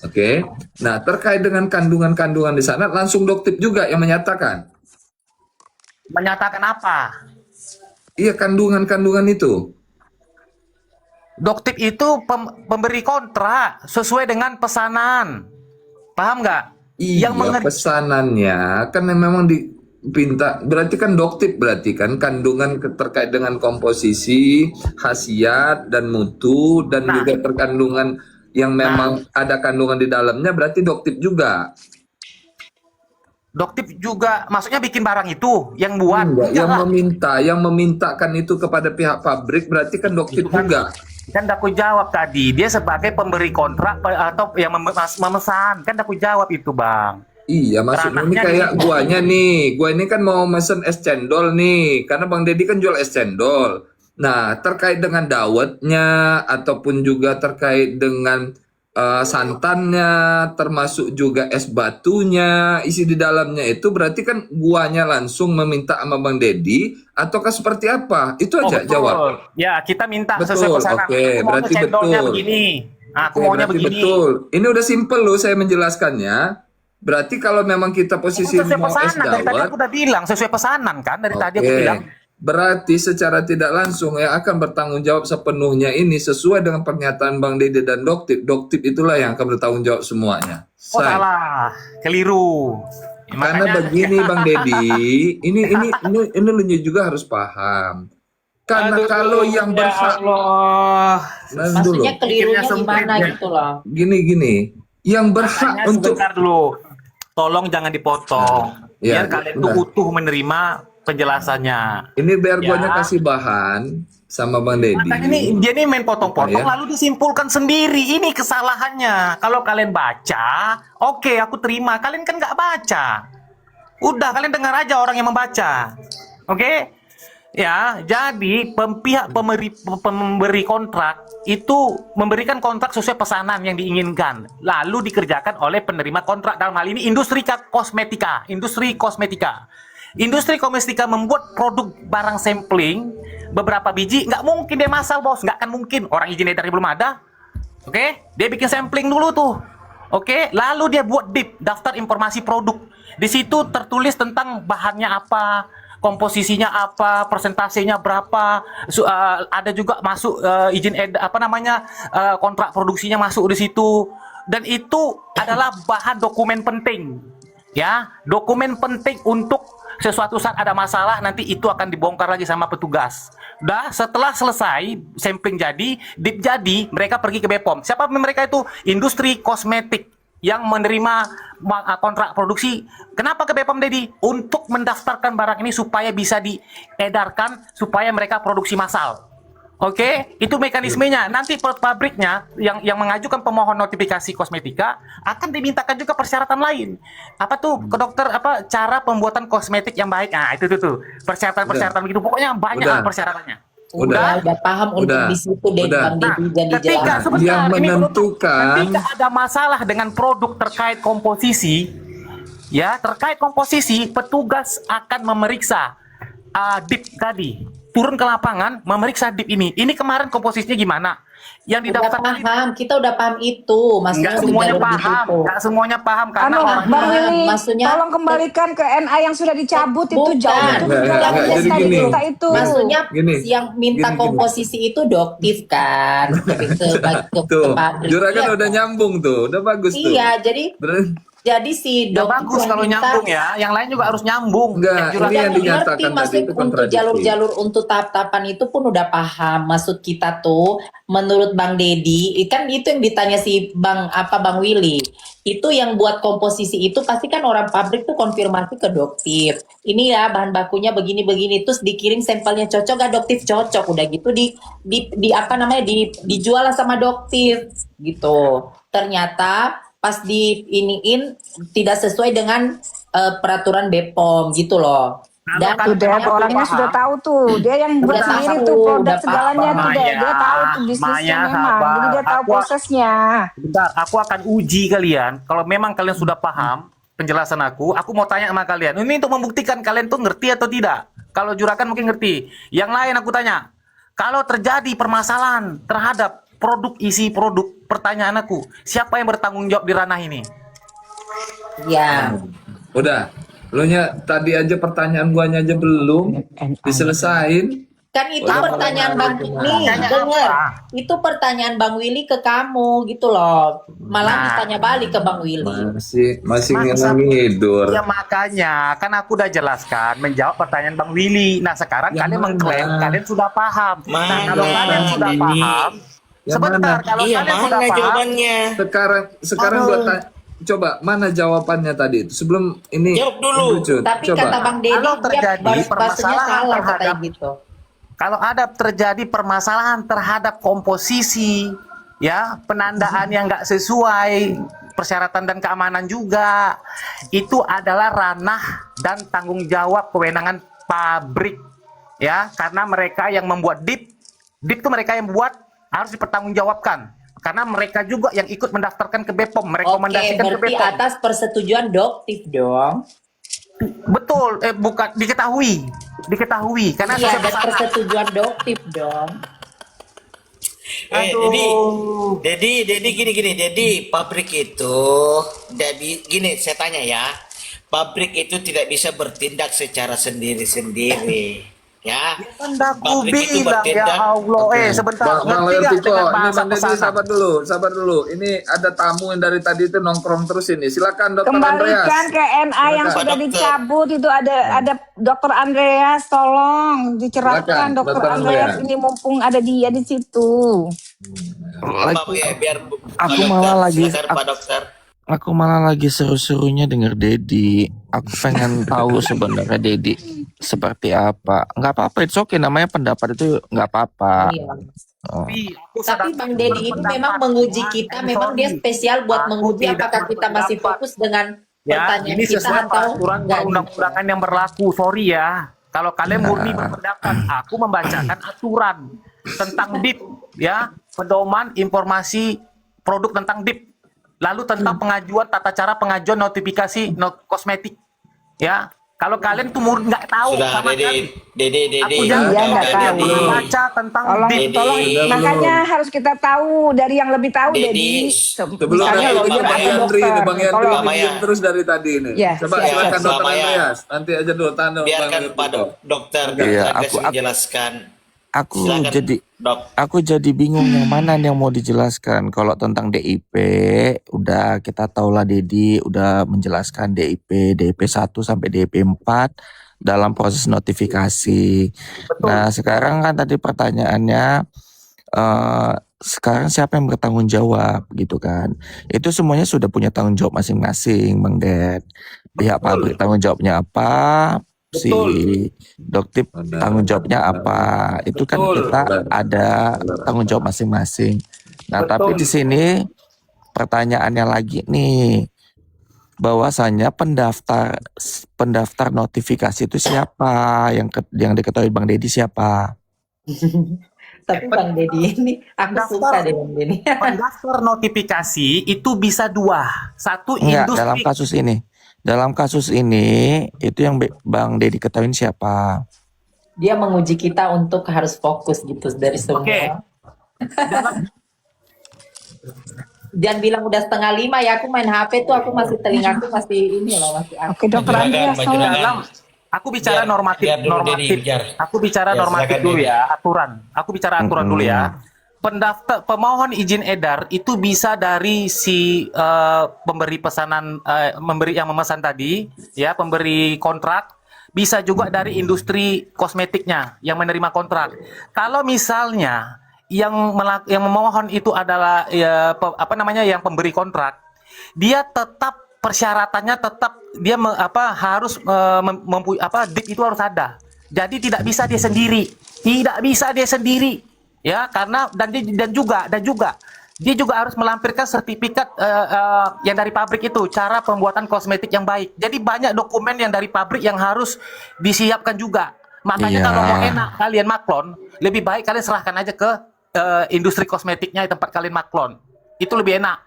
Oke. Nah, terkait dengan kandungan-kandungan di sana langsung Doktip juga yang menyatakan. menyatakan apa? Iya, kandungan-kandungan itu. Doktip itu pemberi kontrak sesuai dengan pesanan. Paham nggak? Iya, pesanannya kan memang dipinta, berarti kan Doktip berarti kan kandungan terkait dengan komposisi, khasiat dan mutu dan juga terkandungan yang memang ada kandungan di dalamnya berarti Doktip juga. Doktip juga maksudnya bikin barang itu yang buat. Enggak, yang memintakan itu kepada pihak pabrik berarti kan Doktip juga. Kan aku jawab tadi, dia sebagai pemberi kontrak atau yang memesan. Kan aku jawab itu, Bang. Iya, maksudnya ini kayak gua ini kan mau mesen es cendol nih, karena Bang Deddy kan jual es cendol. Nah, terkait dengan dawetnya ataupun juga terkait dengan santannya, termasuk juga es batunya, isi di dalamnya itu berarti kan guanya langsung meminta sama Bang Deddy ataukah seperti apa? Itu aja betul. jawab. Ya, kita minta Betul, sesuai pesanan. oke, Aku mau berarti cendolnya betul. begini. Aku Oke, maunya berarti begini. betul. Ini udah simple loh saya menjelaskannya. Berarti kalau memang kita posisi Sesuai mau es pesanan. Dari tadi dawet, aku udah bilang sesuai pesanan kan. Dari tadi aku oke. bilang. Berarti secara tidak langsung yang akan bertanggung jawab sepenuhnya ini sesuai dengan pernyataan Bang Dede dan Doktip. Doktip itulah yang akan bertanggung jawab semuanya. Oh, salah. Keliru. Karena begini Bang Deddy, ini lu juga harus paham. Karena kalau yang berhak, maksudnya kelirunya gimana gitu loh. Gini, yang berhak Makanya untuk sebentar dulu. Tolong jangan dipotong. Ya, Biar kalian tuh utuh menerima penjelasannya. ini biar Ya. guanya kasih bahan sama Bang Deddy. Makanya dia ini main potong-potong Ya. lalu disimpulkan sendiri. Ini kesalahannya. Kalau kalian baca, oke, aku terima. Kalian kan nggak baca. Udah, kalian dengar aja orang yang membaca. Oke? Ya, jadi pihak pemberi kontrak itu memberikan kontrak sesuai pesanan yang diinginkan. Lalu dikerjakan oleh penerima kontrak. Dalam hal ini industri kosmetika. Industri kosmetika membuat produk barang sampling beberapa biji, nggak mungkin dia masal, bos, nggak akan mungkin. Orang izin edarnya belum ada. Oke, dia bikin sampling dulu tuh. Oke, lalu dia buat daftar informasi produk. Di situ tertulis tentang bahannya apa, komposisinya apa, persentasenya berapa. Ada juga masuk izin kontrak produksinya masuk di situ. Dan itu adalah bahan dokumen penting. Ya, dokumen penting untuk sesuatu saat ada masalah nanti itu akan dibongkar lagi sama petugas. Udah, setelah selesai sampling jadi, dip jadi, mereka pergi ke BPOM. Siapa mereka itu? Industri kosmetik yang menerima kontrak produksi. Kenapa ke BPOM, Deddy? Untuk mendaftarkan barang ini supaya bisa diedarkan, supaya mereka produksi massal. Oke, itu mekanismenya. Nanti pabriknya yang mengajukan pemohon notifikasi kosmetika akan dimintakan juga persyaratan lain. Apa tuh ke dokter, cara pembuatan kosmetik yang baik. Nah, itu tuh persyaratan begitu. Pokoknya banyak persyaratannya. Udah paham untuk di situ deh Bang Deddy dan Ketika dijelaskan. yang menentukan ketika ada masalah dengan produk terkait komposisi, petugas akan memeriksa DIP tadi. turun ke lapangan memeriksa DIP ini. Ini kemarin komposisinya gimana? Yang Udah didaftarkan itu paham, kita udah paham itu. Maksudnya nggak di semuanya jalur paham, itu. nggak semuanya paham karena Anu, orang Bang Willy, maksudnya tolong kembalikan ke NA yang sudah dicabut itu bukan. jauh itu Enggak, tujuan enggak, yang jadi tadi gini. kita itu. Maksudnya Gini, yang minta gini. komposisi itu doktif kan, ke Tuh, pabrik. Juragan Iya udah kan? nyambung tuh, udah bagus tuh. Iya, jadi si udah doktif bagus yang kalau minta nyambung ya. Yang lain juga harus nyambung. Enggak, Kayak ini juragan yang yang ngerti dinyatakan tadi maksud itu untuk kontradiksi. jalur-jalur untuk tahap-tahapan itu pun udah paham. Maksud kita tuh menurut Bang Dedi, kan itu yang ditanya si Bang Willy. Itu yang buat komposisi itu pasti kan orang pabrik tuh konfirmasi ke doktif. Ini ya bahan bakunya begini-begini terus dikirim sampelnya cocok gak doktif cocok udah gitu di apa namanya dijual lah sama doktif gitu. Ternyata pas diiniin tidak sesuai dengan peraturan BPOM gitu loh. Dan Tuh dia Aku orangnya paham. sudah tahu tuh. Dia yang buat Udah sendiri tahu, tuh produk udah segalanya paham. tuh dia tahu tuh bisnisnya Maya, memang. sabar. Jadi dia tahu Aku- prosesnya. Bentar, aku akan uji kalian. Kalau memang kalian sudah paham penjelasan aku mau tanya sama kalian. Ini untuk membuktikan kalian tuh ngerti atau tidak. Kalau juragan mungkin ngerti. Yang lain aku tanya. Kalau terjadi permasalahan terhadap isi produk, pertanyaan aku, siapa yang bertanggung jawab di ranah ini? ya Udah, lu nya tadi aja pertanyaan guanya aja belum diselesain. kan itu Udah, pertanyaan Bang nih Pertanyaan denger apa? itu pertanyaan Bang Willy ke kamu gitu loh malah Nah. ditanya balik ke Bang Willy. Masih Masa- ngidur. Ya makanya, kan aku udah jelaskan menjawab pertanyaan Bang Willy. Nah sekarang Yang kalian mana? mengklaim kalian sudah paham. Nah Mana, kalau kalian sudah Denny? paham, Yang sebentar mana? kalau Iya, kalian sudah mana paham, jawabannya? Sekarang gua tanya, coba mana jawabannya tadi itu sebelum ini Jawab dulu. lucu. Tapi Coba. kata Bang Dedi Kalau dia terjadi bahasanya permasalahan salah katanya terhadap- gitu. kalau ada terjadi permasalahan terhadap komposisi, ya penandaan yang nggak sesuai persyaratan dan keamanan juga, itu adalah ranah dan tanggung jawab kewenangan pabrik, ya karena mereka yang membuat DIP itu mereka yang buat harus dipertanggungjawabkan karena mereka juga yang ikut mendaftarkan ke BPOM, Oke, merekomendasikan ke berarti BPOM. atas persetujuan doktif dong. Betul, bukan diketahui karena Iya, saya ada kesana. persetujuan doktif dong. Dedi gini. Jadi pabrik itu, gini saya tanya ya, pabrik itu tidak bisa bertindak secara sendiri-sendiri, ya. Kan aku Pabrik itu bilang ya bertindak. Allah, sebentar, Bang ngerti nggak Leontico, dengan ini bahasa Bang Deddy pesanan? sabar dulu. Ini ada tamu yang dari tadi itu nongkrong terus ini. Silakan Dokter Kembalikan Andreas. ke NA yang Silakan. sudah Dokter. dicabut itu ada Dokter Andreas, tolong dicerahkan Silakan, Dokter Dokter Andreas Andreas. ini mumpung ada dia di situ. Biar Aku Pak malah Dokter, lagi- silakan Pak Dokter. Aku malah lagi seru-serunya denger Dedi. Aku pengen tahu sebenarnya Dedi seperti apa. Nggak apa-apa, it's okay. Namanya pendapat itu nggak apa-apa. Iya. Oh. Tapi Bang Dedi itu memang menguji kita, memang dia spesial buat menguji apakah kita masih fokus dengan Ya, pertanyaan ini kita sesuai atau peraturan enggak. perundang-undangan yang berlaku. Sorry ya, kalau kalian murni berpendapat, aku membacakan aturan tentang DIP, ya, pedoman informasi produk tentang DIP, lalu tentang pengajuan tata cara pengajuan notifikasi kosmetik, ya. Kalau kalian tuh nggak tahu Sudah, sama sekali. Dedi. Aku Iya, nggak tahu. baca tentang Tolong, DIP. tolong, Dedi. makanya harus kita tahu dari yang lebih tahu, Dedi, Dedi. Sebelum Misalnya Bang loh, Yandri, ini Bang ada Yandri, dokter. Bang Yandri Tolong. Maya. diem terus dari tadi ini. Ya, Coba siap, silakan siap. Dokter Maya. Andreas. Nanti aja dulu tanya Biarkan Bang Pak Leontico. Dokter Iya, Andreas aku- menjelaskan. Aku Silakan, jadi Dok. Aku jadi bingung yang mana yang mau dijelaskan. Kalau tentang DIP, udah kita tahu lah Dedi udah menjelaskan DIP 1 sampai DIP 4 dalam proses notifikasi. Nah, sekarang kan tadi pertanyaannya sekarang siapa yang bertanggung jawab gitu kan? Itu semuanya sudah punya tanggung jawab masing-masing, Bang Ded. Pihak pabrik tanggung jawabnya apa? Si Doktip tanggung jawabnya apa? Itu kan Betul. kita ada tanggung jawab masing-masing. Nah, tapi di sini pertanyaannya lagi nih, bahwasanya pendaftar notifikasi itu siapa? Yang diketahui Bang Dedi siapa? Tapi Bang Dedi ini aku suka deh Bang Dedi. Pendaftar notifikasi itu bisa dua. Satu Enggak, industri. dalam kasus ini. Dalam kasus ini itu yang Bang Dedi ketahuin siapa? Dia menguji kita untuk harus fokus gitu dari semua. Oke. Jangan bilang udah 4:30 ya, aku main HP tuh, aku masih telingaku masih ini loh, masih Oke, dokter Andreas, Baju tolong. dalam. Aku bicara Biar- normatif, biar dulu Dedi normatif. bicara. Aku bicara Ya, normatif silakan, dulu Dedi. ya, aturan. Aku bicara aturan dulu ya. Pendaftar pemohon izin edar itu bisa dari si pemberi pesanan, memberi yang memesan tadi, ya, pemberi kontrak, bisa juga dari industri kosmetiknya yang menerima kontrak. Kalau misalnya yang memohon itu adalah ya, yang pemberi kontrak, dia tetap persyaratannya tetap dia harus DIP itu harus ada. Jadi tidak bisa dia sendiri, ya, karena dan juga dia juga harus melampirkan sertifikat yang dari pabrik itu, cara pembuatan kosmetik yang baik. Jadi banyak dokumen yang dari pabrik yang harus disiapkan juga. Makanya Iya. kalau mau enak kalian maklon, lebih baik kalian serahkan aja ke industri kosmetiknya di tempat kalian maklon. Itu lebih enak.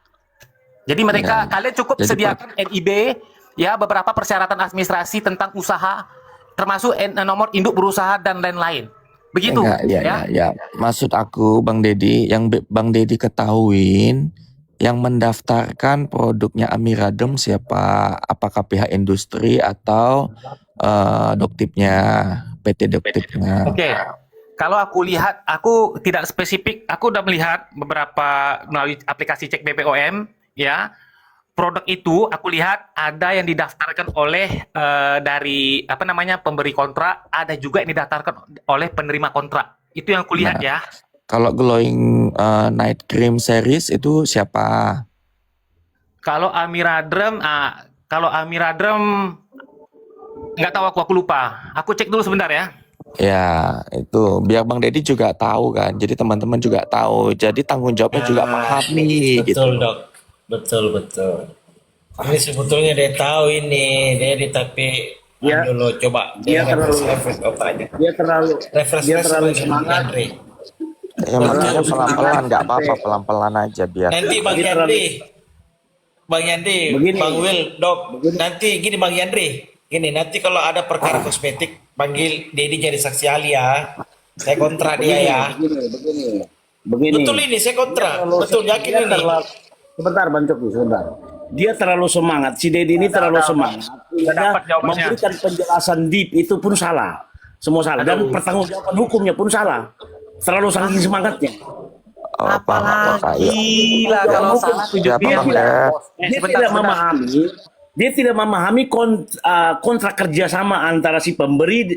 Jadi mereka kalian cukup Jadi, sediakan NIB, ya, beberapa persyaratan administrasi tentang usaha, termasuk nomor induk berusaha dan lain-lain. Begitu, Enggak, ya. Maksud aku Bang Dedi, yang Bang Dedi ketahuin, yang mendaftarkan produknya Amiradem siapa? Apakah pihak industri atau Doktipnya, PT Doktipnya? Oke. Kalau aku lihat, aku tidak spesifik. Aku udah melihat beberapa melalui aplikasi cek BPOM, ya. Produk itu aku lihat ada yang didaftarkan oleh dari pemberi kontrak, ada juga yang didaftarkan oleh penerima kontrak. Itu yang aku lihat ya. Kalau Glowing Night Cream Series itu siapa? Kalau Amiradrem nggak tahu, aku lupa. Aku cek dulu sebentar ya. Ya, itu biar Bang Dedi juga tahu kan. Jadi teman-teman juga tahu. Jadi tanggung jawabnya juga pahami gitu. Betul dok, betul. Ini sebetulnya dia tahu ini, dia tapi Dia- dulu coba dia terlalu- refresh otaknya. Dia terlalu Refresh semangat. Andre. Ya makanya pelan-pelan, nggak apa-apa, pelan-pelan aja biar. Nanti Bang Dia Yandri, Begini. Bang Will, Dok, nanti gini Bang Yandri, gini nanti kalau ada perkara kosmetik panggil Dedi jadi saksi ahli ya. Saya kontra dia ya. Begini. Betul ini saya kontra. Terlalu- Betul yakin dia ini. Sebentar Bang Coki, sebentar. Dia terlalu semangat. Si Dedi ini terlalu semangat. dapat jawabannya. Memberikan penjelasan deep itu pun salah. Semua salah. Dan pertanggungjawaban hukumnya pun salah. Terlalu saking semangatnya. Oh, apa Gila kalau salah Siapa Dia Bang tidak, Ded? dia Sebentar, tidak sebentar. memahami. Dia tidak memahami kontrak kerjasama antara si pemberi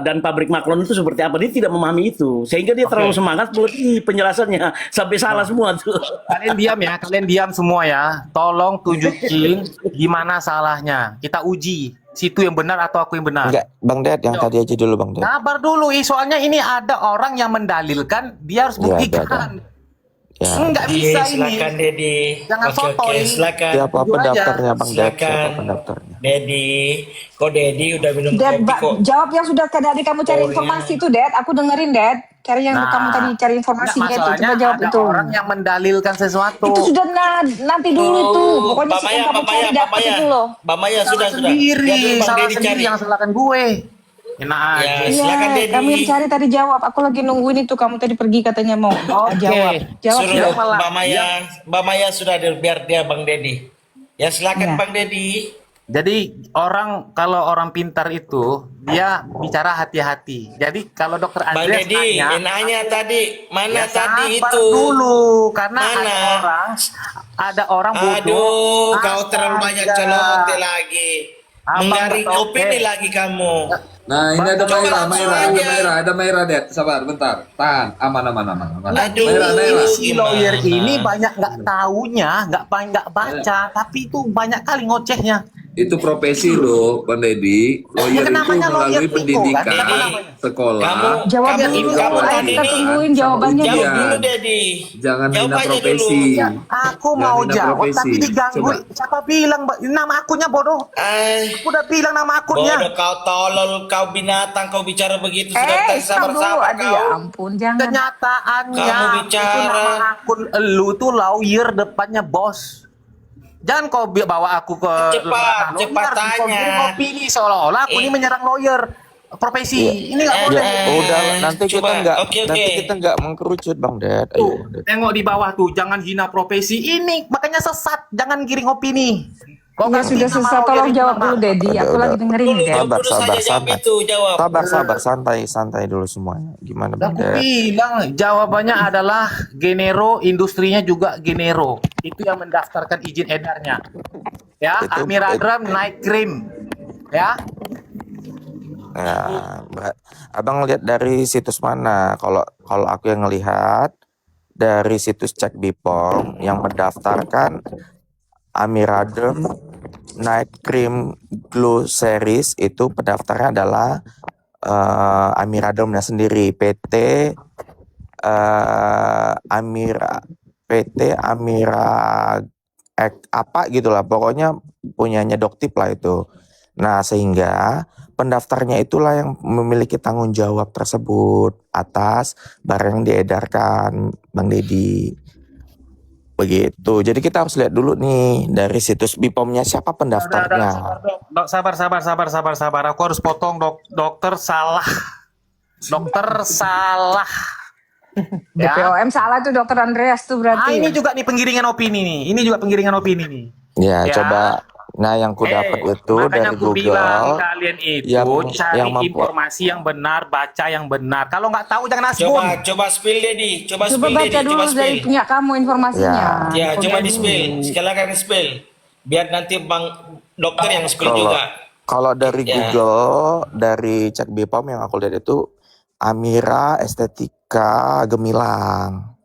dan pabrik maklon itu seperti apa. Dia tidak memahami itu, sehingga dia terlalu semangat berarti penjelasannya sampai salah semua tuh. Kalian diam ya, kalian diam semua ya. Tolong tunjukin gimana salahnya. Kita uji situ yang benar atau aku yang benar. Enggak, Bang Ded yang tadi aja dulu Bang Ded. Sabar dulu, soalnya ini ada orang yang mendalilkan, dia harus Iya, buktikan. Ya, Enggak bisa ini. Silakan Dedi. Jangan Oke, sotoy. silakan. siapa Jujur aja. pendaftarnya Bang Ded? Siapa Silakan. pendaftarnya? Dedi, kok Dedi udah minum Dad, kopi kok? jawab yang sudah tadi kamu cari Oh, informasi itu, Dad. Aku dengerin, Dad. Cari yang kamu tadi cari informasinya itu. masalahnya Coba jawab ada itu. orang yang mendalilkan sesuatu. Itu sudah nanti dulu tuh. Pokoknya Mbak sih yang Maya, kamu cari dapat itu loh. Mbak Maya sudah. sendiri, Biar dulu Bang salah Dedi sendiri, cari. yang salahkan gue. Enak aja. Ya, silakan Iya, Dedi. kamu yang cari tadi jawab. Aku lagi nungguin itu. Kamu tadi pergi katanya mau. Oke. Jawab. Jawab. Suruh Siapa Jawab. lah? Mbak Maya sudah ada, biar dia Bang Dedi. Ya silakan Iya. Bang Dedi. Jadi kalau orang pintar itu dia bicara hati-hati. Jadi kalau dokter Bang Andreas Dedi, nanya, nanya tadi mana ya tadi sabar itu? dulu karena Mana? ada orang bodoh. Aduh, kau terlalu banyak Astaga. celoteh lagi. Abang Mengaring nggak tahu, opini Ded. lagi kamu. Nah, ini ada Coba Mayra, langsung ada aja. Mayra, Ded. Sabar, bentar. Tahan, aman. Aduh. Mayra. Si lawyer Gimana? ini banyak nggak taunya, nggak baca, tapi itu banyak kali ngocehnya. Itu profesi loh, Bang Dedi. Lawyer Kan itu namanya lawyer melalui Piko, pendidikan kan? Dedi, sekolah. Jawab Kamu yang dulu, dulu. kamu Ayo tadi kita nih. tungguin jawabannya Iya. Jawab dulu. dulu Dedi. Jangan Jawab hina aja profesi. dulu. Ya, aku Jangan mau hina jawab, profesi. tapi diganggu. Coba. Siapa bilang nama akunnya bodoh? Aku udah bilang nama akunnya. Bodoh kau tolol, kau binatang, kau bicara begitu sudah tak Stop dulu. sabar-sabar Aduh, kau. ya ampun. Jangan. Kenyataannya Kamu itu bicara. nama akun lu tuh lawyer depannya bos. Jangan kau bawa aku ke Cepat lawyer. tanya. Kau pilih seolah-olah aku ini menyerang lawyer. profesi. Ini nggak Ya boleh. udah, nanti kita Coba, nggak oke. nanti kita nggak mengkerucut Bang Ded. Ayo. Ded. Tengok di bawah tuh, jangan hina profesi ini, makanya sesat, jangan giring opini. Kok Ya sudah selesai, tolong jawab dulu Dedi. Aku lagi dengerin nih, Ded. Sabar, Dulu sabar, saja jawab santai. itu, jawab. Sabar, santai dulu semuanya. Gimana Bang Aku Ded? bilang jawabannya adalah Genero, industrinya juga Genero. Itu yang mendaftarkan izin edarnya. Ya, Itu- Amiradram Night Cream. Ya, Ya, Abang lihat dari situs mana? Kalau aku yang ngelihat dari situs Cek Bipom yang mendaftarkan Amiradem Night Cream Glow Series, itu pendaftarnya adalah Amirademnya sendiri, PT Amira apa gitulah, pokoknya punyanya Doktip lah itu. Nah, sehingga pendaftarnya itulah yang memiliki tanggung jawab tersebut atas barang yang diedarkan, Bang Dedi. Begitu. Jadi kita harus lihat dulu nih dari situs Bipomnya siapa pendaftarnya. Dok, sabar. Aku harus potong, Dokter salah. Dokter salah. Ya. BPOM salah tuh Dokter Andreas tuh Ah, berarti. ini juga nih penggiringan opini nih. Ini juga penggiringan opini nih. Ya, Ya. coba. Nah, yang ku dapat itu Makanya dari aku bilang Google. kalian itu yang cari mempu- informasi yang benar, baca yang benar. Kalau nggak tahu jangan asbun. Coba spill Dedi, coba Coba spill baca Dedi, dulu coba dari spill. punya kamu informasinya. Ya, Kok coba Dedi? di spill. Silakan spill. Biar nanti Bang Dokter yang spill juga. Kalau dari Ya. Google, dari Cek Bipom yang aku lihat itu Amira Estetika Gemilang.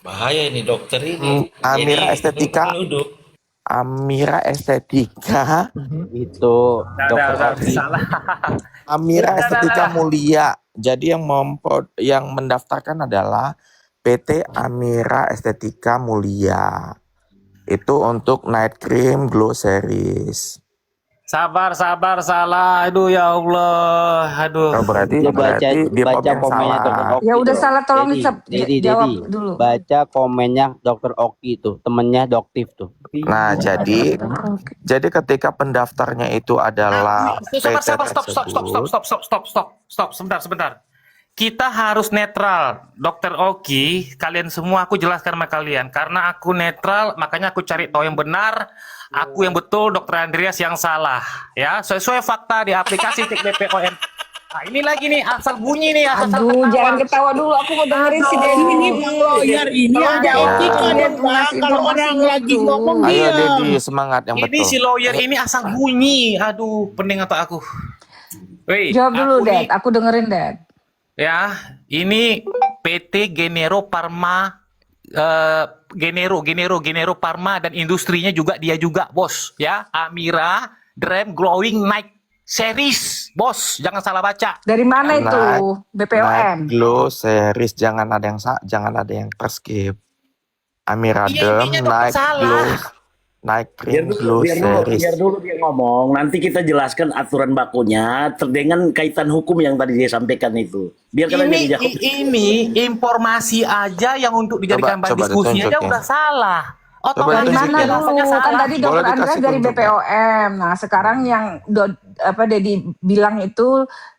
Bahaya ini dokter ini. Amira Jadi, Estetika. nuduh. Amira Estetika. Itu Dokter Udah, Oki. salah. Amira Udah, Estetika udah. Mulia. Jadi yang mendaftarkan adalah PT Amira Estetika Mulia. Itu untuk Night Cream Glow Series. Sabar, salah. Aduh ya Allah. Aduh. Oh, berarti Lu baca Bipom baca yang komennya salah. Dokter Oki. Ya udah tuh. salah, tolong Dedi, jawab Dedi. dulu. Baca komennya Dokter Oki tuh, temennya Doktif tuh. Nah, jadi ketika pendaftarnya itu adalah PT Sabar, stop. Sebentar. Kita harus netral, Dokter Oki. Kalian semua aku jelaskan sama kalian. Karena aku netral, makanya aku cari tahu yang benar. Aku yang betul, Dokter Andreas yang salah. Ya, sesuai fakta di aplikasi Cek BPOM. Nah, ini lagi nih asal bunyi nih, asal Aduh, jangan ketawa dulu. Aku mau dengerin si Dedi. Ini Bang Lawyer ini ada etika dong Bang. Kalau orang lagi ngomong Ayo dia. Dedi, semangat yang Ini betul. si lawyer ini asal bunyi. Aduh, pening atau aku. Woi, Jawab dulu, aku nih- Dad. Aku dengerin, Dad. Ya, ini PT Genero Parma, Genero Parma dan industrinya juga dia juga, bos. Ya, Amira Dream Glowing Night Series, bos. Jangan salah baca. Dari mana itu? BPOM. Night Glow Series, jangan ada yang terskip. Amiradem intinya dong Night salah. Glow Night Cream Glow Series. biar dulu dia ngomong. Nanti kita jelaskan aturan bakunya dengan kaitan hukum yang tadi dia sampaikan itu. Biarkan aja dia. Ini informasi aja yang untuk dijadikan bahan Coba diskusi ditunjuk aja ya. udah salah. Coba Otomatis Dari mana penjelasannya dulu? Kan salah. tadi Boleh Dokter Andreas dikasih dari tunjuk, BPOM. Nah, sekarang yang Dedi bilang itu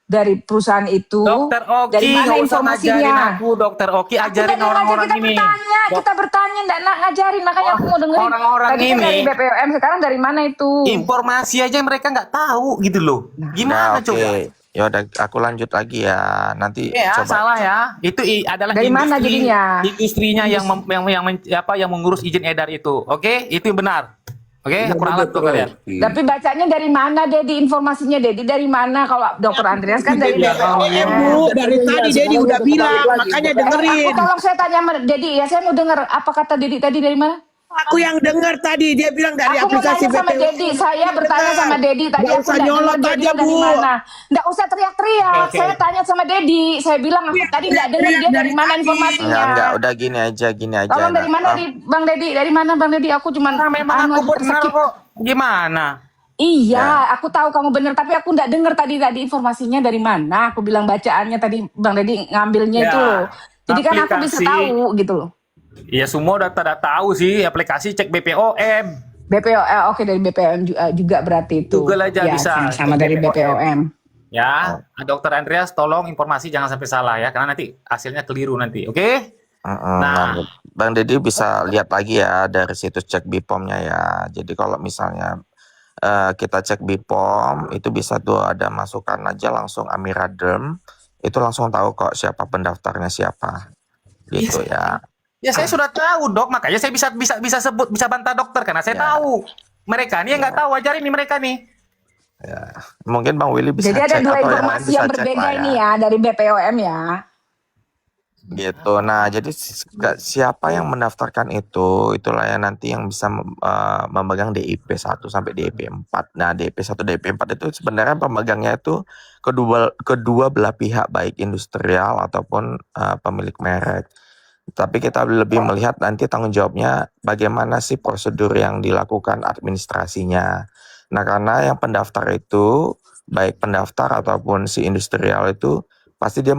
dari perusahaan itu. Dokter Oki, dari mana nggak usah ngajarin informasinya? aku, Dokter Oki, Aku ajarin nggak ngajar, orang-orang kita ini. kita bertanya, nggak nak ngajarin, makanya aku mau dengerin. Orang-orang Tadi kan ini- dari BPOM, sekarang dari mana itu? Informasi aja mereka nggak tahu gitu loh. Gimana Nah, coba? Ya udah, aku lanjut lagi ya. Nanti Ya, coba. salah ya. Itu adalah Dari mana jadinya? Industrinya yang mengurus izin edar itu. Oke? Itu yang benar. Oke? Aku ralat tuh kalian. Tapi bacanya dari mana, Dedi? Informasinya Dedi dari mana? Kalau Dokter Andreas kan dari BPOM. Bu, dari tadi Dedi udah bilang, makanya dengerin. Tolong saya tanya sama Dedi ya, saya mau dengar apa kata Dedi tadi dari mana? Aku yang dengar tadi dia bilang dari Aku mau aplikasi tanya sama BPOM. Dedi, saya bertanya sama Dedi tadi. Nggak Aku usah nggak nyolot dengar aja, dia dari Bu. mana. Nggak usah teriak-teriak. Saya tanya sama Dedi. Saya bilang aku tadi nggak dengar dia dari mana informasinya. Enggak, udah gini aja. Tolong dari mana di Bang Dedi? Dari mana Bang Dedi? Aku cuma Memang aku benar kok. Gimana? Iya, aku tahu kamu benar, tapi aku nggak dengar tadi informasinya dari mana. Aku bilang bacaannya tadi Bang Dedi ngambilnya Ya, itu loh. Jadi kan aku bisa aplikasi. tahu gitu loh. Ya semua udah tada tahu sih aplikasi Cek BPOM. Oke, dari BPOM juga berarti itu. Google aja Ya, bisa. sama dari BPOM. Ya, Dokter Andreas, tolong informasi jangan sampai salah ya, karena nanti hasilnya keliru nanti. Oke? Nah, Bang Deddy bisa lihat lagi ya dari situs cek BPOM-nya ya. Jadi kalau misalnya kita cek BPOM, itu bisa tuh ada masukan aja langsung Amiradem, itu langsung tahu kok siapa pendaftarnya siapa. Gitu ya. Ya saya sudah tahu dok, makanya saya bisa sebut, bisa bantah dokter karena saya tahu. Mereka nih yang nggak tahu, ajarin nih mereka nih. Ya, mungkin Bang Willy bisa Jadi ada cek dua atau yang lain informasi bisa yang cek berbeda lah ini ya dari BPOM ya. Gitu. Nah, jadi siapa yang mendaftarkan itulah yang nanti yang bisa memegang DIP 1 sampai DIP 4. Nah, DIP 1 DIP 4 itu sebenarnya pemegangnya itu kedua belah pihak, baik industrial ataupun pemilik merek. Tapi kita lebih melihat nanti tanggung jawabnya bagaimana sih prosedur yang dilakukan administrasinya. Nah, karena yang pendaftar itu baik pendaftar ataupun si industrial itu pasti dia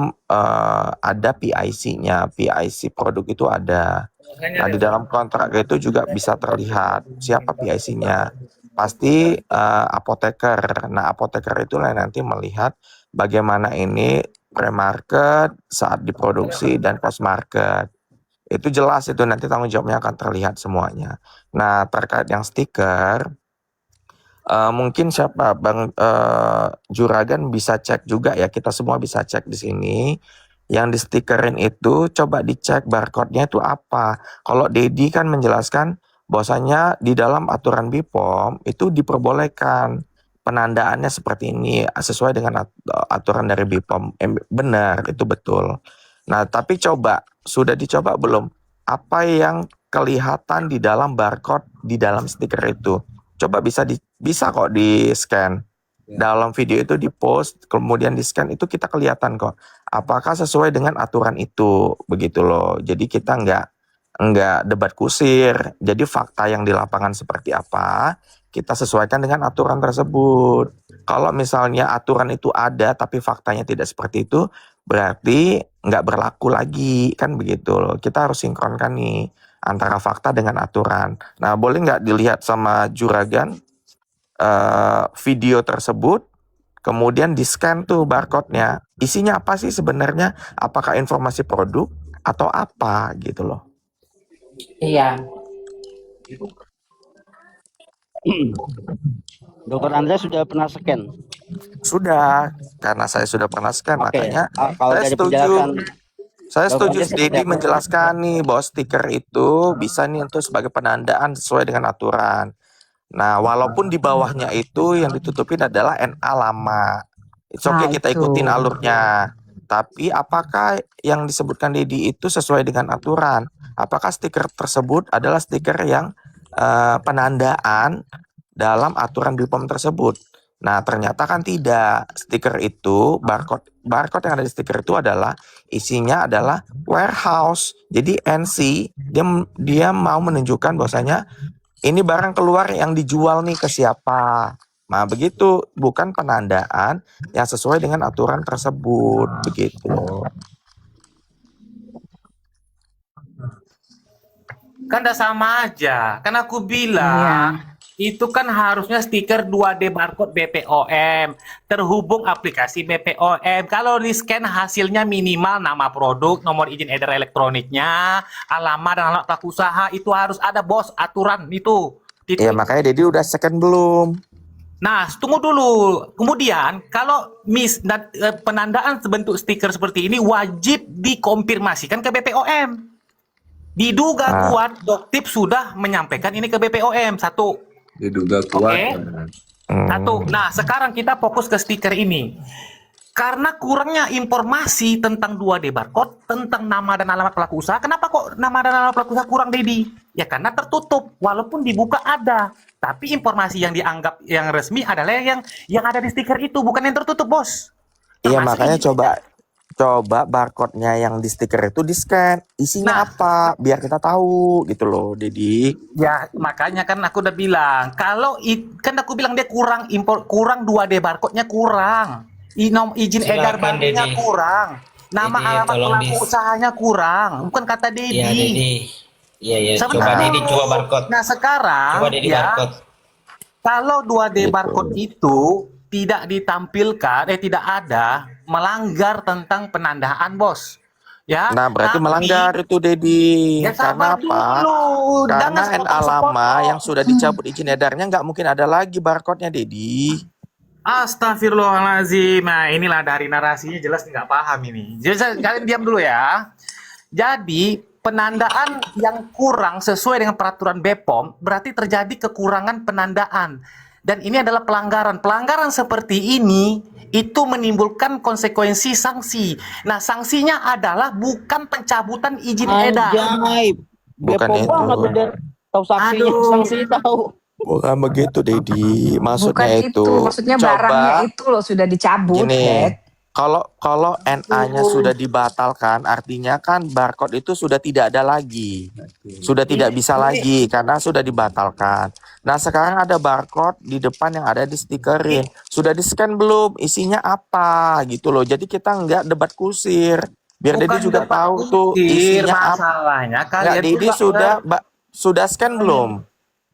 ada PIC-nya, PIC produk itu ada. Nah, di dalam kontrak itu juga bisa terlihat siapa PIC-nya. Pasti apoteker. Nah, apoteker itulah yang nanti melihat bagaimana ini pre-market, saat diproduksi, dan post-market. Itu jelas, itu nanti tanggung jawabnya akan terlihat semuanya. Nah, terkait yang stiker, mungkin siapa Bang Juragan bisa cek juga ya, kita semua bisa cek di sini. Yang di stikerin itu coba dicek barcode-nya itu apa. Kalau Dedi kan menjelaskan bahwasanya di dalam aturan BPOM itu diperbolehkan penandaannya seperti ini sesuai dengan aturan dari BPOM. Benar, itu betul. Nah, tapi sudah dicoba belum? Apa yang kelihatan di dalam barcode di dalam stiker itu? Coba bisa kok di scan. Dalam video itu di post, kemudian di scan itu kita kelihatan kok. Apakah sesuai dengan aturan itu, begitu loh. Jadi kita nggak debat kusir. Jadi fakta yang di lapangan seperti apa, kita sesuaikan dengan aturan tersebut. Kalau misalnya aturan itu ada tapi faktanya tidak seperti itu, berarti nggak berlaku lagi, kan begitu loh. Kita harus sinkronkan nih antara fakta dengan aturan. Nah, boleh nggak dilihat sama Juragan video tersebut, kemudian di-scan tuh barcode-nya. Isinya apa sih sebenarnya? Apakah informasi produk atau apa gitu loh. Iya. Dokter Andrea sudah pernah scan? Sudah, karena saya sudah pernah scan, makanya kalau saya dari setuju. penjelasan Saya setuju Dokter Andrea Dedi seperti apa? menjelaskan nih bahwa stiker itu bisa nih untuk sebagai penandaan sesuai dengan aturan. Nah, walaupun di bawahnya itu yang ditutupin adalah NA lama. It's okay, kita ikutin alurnya. Tapi apakah yang disebutkan Dedi itu sesuai dengan aturan? Apakah stiker tersebut adalah stiker yang penandaan dalam aturan BPOM tersebut? Nah, ternyata kan tidak. Stiker itu, barcode yang ada di stiker itu adalah isinya adalah warehouse. Jadi NC dia mau menunjukkan bahwasanya ini barang keluar yang dijual nih ke siapa. Nah, begitu, bukan penandaan yang sesuai dengan aturan tersebut, begitu. Kan udah sama aja. Kan aku bilang itu kan harusnya stiker 2D barcode BPOM terhubung aplikasi BPOM. Kalau di scan hasilnya minimal nama produk, nomor izin edar elektroniknya, alamat dan alamat pelaku usaha, itu harus ada bos aturan itu. Iya, makanya Dedi udah scan belum? Nah, tunggu dulu. Kemudian kalau penandaan bentuk stiker seperti ini wajib dikonfirmasikan ke BPOM. Diduga kuat Doktip sudah menyampaikan ini ke BPOM. Satu. Diduga kuat. Oke. Satu. Nah, sekarang kita fokus ke stiker ini. Karena kurangnya informasi tentang 2D barcode, tentang nama dan alamat pelaku usaha. Kenapa kok nama dan alamat pelaku usaha kurang, Dedi? Ya karena tertutup. Walaupun dibuka ada. Tapi informasi yang dianggap yang resmi adalah yang ada di stiker itu, bukan yang tertutup, bos. Iya, makanya coba barcode-nya yang di stiker itu di-scan. Isinya apa? Biar kita tahu gitu loh, Dedi. Ya, makanya kan aku udah bilang, kalau kan aku bilang dia kurang 2D barcode-nya kurang. Izin edar banknya kurang. Nama alamat pelaku usahanya kurang. Bukan kata Dedi. Iya, Dedi. Iya, iya. Coba Sebentar. Dedi, coba barcode. Nah sekarang Coba Dedi ya, barcode. kalau 2D Gitu. barcode itu tidak ditampilkan, tidak ada, melanggar tentang penandaan, bos. Ya, Nah, berarti tapi melanggar itu, Dedi. ya Karena sabar apa? dulu, jangan Karena NA lama sepotong-sepotong. yang sudah dicabut izin edarnya nggak mungkin ada lagi barcode-nya, Dedi. Astagfirullahaladzim. Nah, inilah dari narasinya jelas nggak paham ini. Jadi kalian diam dulu ya. Jadi penandaan yang kurang sesuai dengan peraturan BPOM berarti terjadi kekurangan penandaan. Dan ini adalah pelanggaran. Pelanggaran seperti ini itu menimbulkan konsekuensi sanksi. Nah, sanksinya adalah bukan pencabutan izin edar. Anjay, Bukan Bepom itu. banget udah tahu saksinya, Aduh. sanksi tahu. Bukan begitu, Dedi. Bukan Maksudnya itu, maksudnya barangnya itu loh sudah dicabut, gini. Dek. Kalau NA-nya sudah dibatalkan, artinya kan barcode itu sudah tidak ada lagi. Sudah tidak bisa lagi karena sudah dibatalkan. Nah, sekarang ada barcode di depan yang ada di stikerin. Sudah di-scan belum? Isinya apa? Gitu loh. Jadi kita nggak debat kusir. Biar Bukan Dedi juga debat tahu tuh kusir, isinya apa. masalahnya Nggak, kalian Dedi juga sudah scan belum?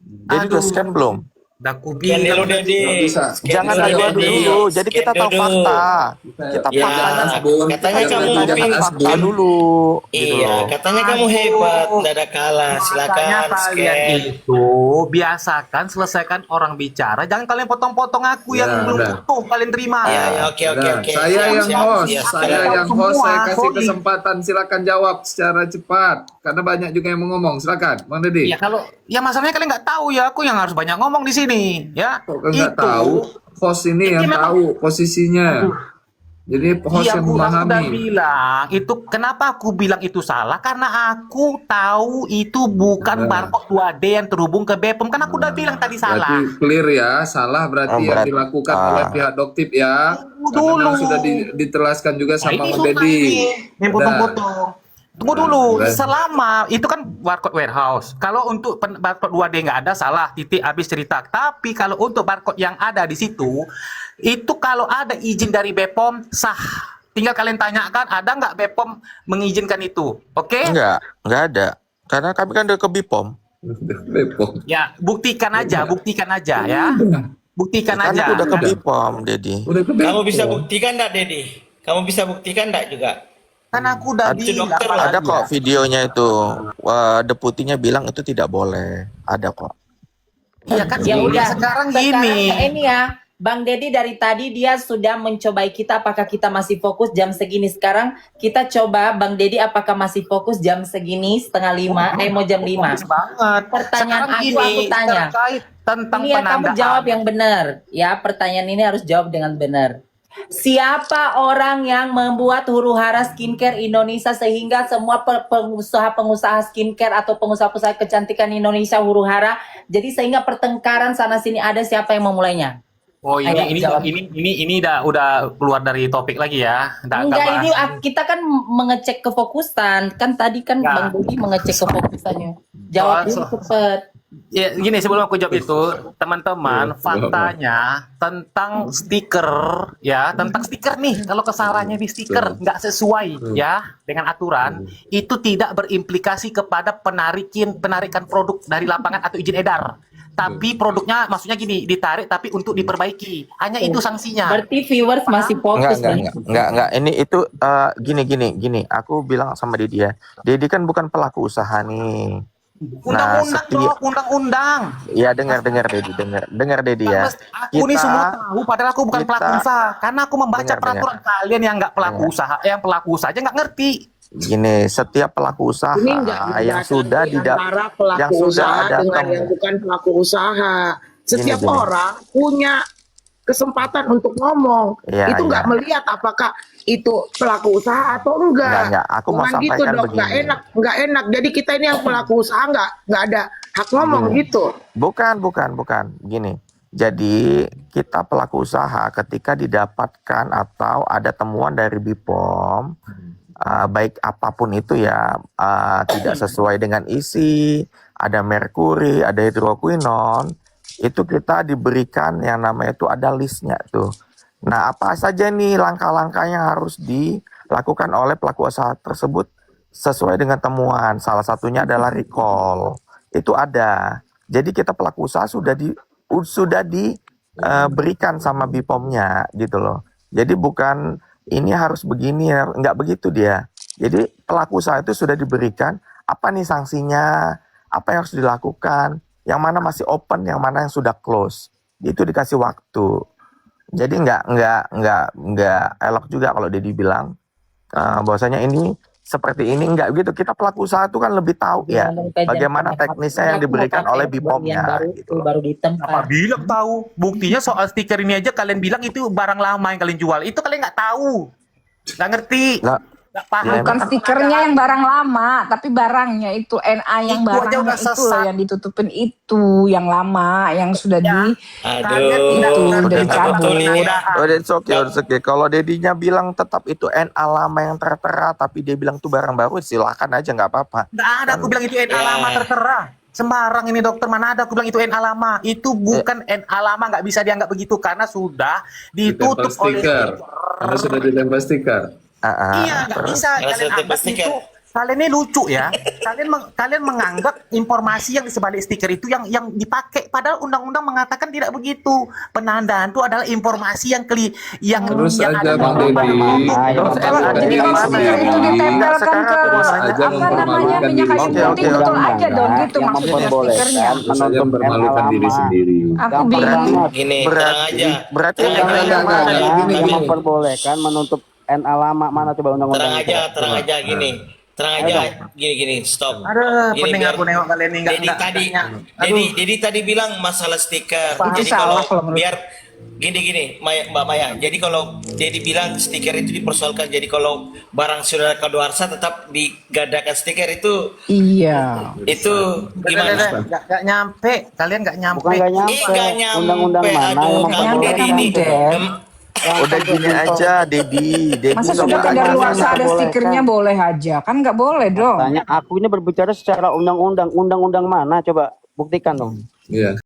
Dedi udah scan belum? udah ku Scan dulu bilang Dedi. Bisa. Scan Jangan dulu, adu-adu Dedi. dulu. Jadi Scan kita tahu dulu. fakta. Kita Ya, faktanya katanya kamu kita pintar. fakta dulu. Gitu Iya, loh. katanya kamu hebat, tidak ada kalah. Makanya Silakan kalian scan. itu biasakan selesaikan orang bicara. Jangan kalian potong-potong aku yang Ya, belum udah. utuh kalian terima. Iya, ya, oke, oke, Nah, oke. saya Siap, yang siap, host, siap, saya siap. yang host, saya Semua, kasih sorry. kesempatan, silakan jawab secara cepat karena banyak juga yang mau ngomong. Silakan, Bang Dedi. Ya kalau ya masalahnya kalian nggak tahu ya, aku yang harus banyak ngomong di sini ya. Kok nggak tahu? Host ini yang memang- tahu posisinya. Jadi host Iya, yang aku udah memahami. bilang itu kenapa aku bilang itu salah karena aku tahu itu bukan Nah. barcode 2D yang terhubung ke BPOM kan aku udah bilang tadi salah. Berarti clear ya, salah berarti Oh, yang berarti- dilakukan oleh pihak Doktip ya. Tunggu Karena memang dulu. sudah ditelaskan juga Nah, sama ini Bang susah Dedi. ini, yang potong-potong. Tunggu dulu, Nah, selama itu kan barcode warehouse. Kalau untuk barcode 2D nggak ada salah, titik habis cerita. Tapi kalau untuk barcode yang ada di situ, itu kalau ada izin dari BPOM sah. Tinggal kalian tanyakan ada nggak BPOM mengizinkan itu, oke? Enggak ada. Karena kami kan udah ke BPOM. Bepom. Ya, buktikan aja ya. Buktikan Kan aja. aku udah ke BPOM, Dedi. Udah ke Kamu bisa Bepom. buktikan enggak, Dedi? Kamu bisa buktikan enggak juga? Kan aku udah Itu bilang. dokter lah. Ada kok videonya itu. Deputinya bilang itu tidak boleh. Ada kok. Iya kan, Ya udah. sekarang Sekarang gini. ini ya, Bang Dedi dari tadi dia sudah mencobai kita apakah kita masih fokus jam segini. Sekarang kita coba Bang Dedi apakah masih fokus jam segini setengah 5, mau jam 5. Bagus banget. Pertanyaan Sekarang aku tanya. terkait tentang Ini ya kamu penandaan. jawab yang benar. Ya, pertanyaan ini harus jawab dengan benar. Siapa orang yang membuat huru hara skincare Indonesia sehingga semua pengusaha-pengusaha skincare atau pengusaha-pengusaha kecantikan Indonesia huru hara? Jadi sehingga pertengkaran sana sini ada siapa yang memulainya? Oh Ayo, jawab. ini udah keluar dari topik lagi ya. Enggak, ini kita kan mengecek kefokusan. Kan tadi kan Ya. Bang Dedi mengecek kefokusannya. Jawab dulu cepet. Ya, gini sebelum aku jawab itu, teman-teman, faktanya tentang stiker ya, tentang stiker nih, kalau kesalahannya di stiker nggak sesuai ya dengan aturan, itu tidak berimplikasi kepada penarikan produk dari lapangan atau izin edar. Tapi produknya maksudnya gini, ditarik tapi untuk diperbaiki. Hanya itu sanksinya. Berarti viewers masih fokus nih. Enggak. Ini itu gini. Aku bilang sama Dedi ya. Dedi kan bukan pelaku usaha nih. Undang-undang dong, undang-undang. Ya dengar Dedi, dengar Dedi ya. Aku ini semua tahu, padahal aku bukan pelaku usaha. Karena aku membaca Dengar. peraturan kalian yang nggak pelaku usaha, yang pelaku usaha aja nggak ngerti. Gini, setiap pelaku usaha Ini enggak yang sudah antara pelaku yang sudah usaha ada dengan yang bukan pelaku usaha. Setiap Gini. orang punya kesempatan untuk ngomong. Iya, Itu nggak iya. melihat apakah itu pelaku usaha atau enggak. Enggak. Aku mau Bukan gitu sampaikan dok, nggak begini. nggak enak. Jadi kita ini yang pelaku usaha nggak ada hak ngomong gitu. Bukan. Gini. Jadi kita pelaku usaha ketika didapatkan atau ada temuan dari BPOM, baik apapun itu ya, tidak sesuai dengan isi, ada merkuri, ada hidroquinon, itu kita diberikan yang namanya itu ada listnya tuh. Nah, apa saja nih langkah-langkah yang harus dilakukan oleh pelaku usaha tersebut sesuai dengan temuan. Salah satunya adalah recall. Itu ada. Jadi kita pelaku usaha sudah diberikan sama BPOM-nya gitu loh. Jadi bukan ini harus begini, nggak begitu dia. Jadi pelaku usaha itu sudah diberikan apa nih sanksinya, apa yang harus dilakukan, yang mana masih open, yang mana yang sudah close. Itu dikasih waktu. Jadi nggak elok juga kalau dia dibilang bahwasanya ini seperti ini, enggak gitu. Kita pelaku usaha itu kan lebih tahu ya bagaimana teknisnya yang diberikan oleh BPOM-nya gitu. Baru ditempa. Apa bilang tahu? Buktinya soal stiker ini aja kalian bilang itu barang lama yang kalian jual. Itu kalian nggak tahu, nggak ngerti, nggak paham. Bukan stikernya yang barang lama, tapi barangnya itu NA yang Itu aja barangnya udah itu loh sesat. yang ditutupin itu yang lama, yang sudah Ya. Kalian tidak itu mengerti udah betul dicabut. ya. Oh, it's okay. Kalau dedinya bilang tetap itu NA lama yang tertera, tapi dia bilang itu barang baru, silakan aja, nggak apa-apa. Nggak ada aku bilang itu NA lama tertera. Sembarang ini dokter, mana ada aku bilang itu NA lama. Itu bukan NA lama, nggak bisa dianggap begitu karena sudah ditutup oleh stiker. Karena sudah ditempel stiker. Iya, nggak bisa Karena kalian sudah anggap stiker. itu. Kalian ini lucu ya. Kalian menganggap informasi yang di sebalik stiker itu yang dipakai, padahal undang-undang mengatakan tidak begitu. Penandaan itu adalah informasi yang Terus yang aja, ada Bang dalam Deddy. Terus Jadi kalau stiker itu ditempelkan ke aja apa namanya mempermalukan minyak kayu diri putih, sendiri. betul aja dong gitu Yang maksudnya memperbolehkan stikernya. Terus aja menutup mempermalukan NA diri lama. sendiri. Aku Gampang bingung. banget. Gini, tenang aja. Berarti Tenang NA aja, yang mana? gini, yang gini. memperbolehkan menutup NA lama, mana coba undang-undang itu? Tenang aja gini. Tenang aja, gini, stop. Ada Gini, pendengar biar- aku nengok kalian ini Dedi tadi bilang masalah stiker. Itu Jadi salah kalau kalau menurut- biar gini, Mbak Maya. Jadi kalau Dedi bilang stiker itu dipersoalkan. Jadi kalau barang saudara kadaluarsa tetap digadakan stiker itu Iya. gimana? Nggak nyampe, kalian nggak nyampe. Bukan nggak nyampe. Nggak nyampe. Undang-undang mana yang Aduh, kamu memperbolehkan? Dedi ini. Nyampe. Udah gini aja, Dedi. Masa nggak sudah boleh kadaluarsa ada boleh, stikernya boleh aja, kan nggak boleh dong. Tanya, aku ini berbicara secara undang-undang. Undang-undang mana? Coba buktikan dong. Iya.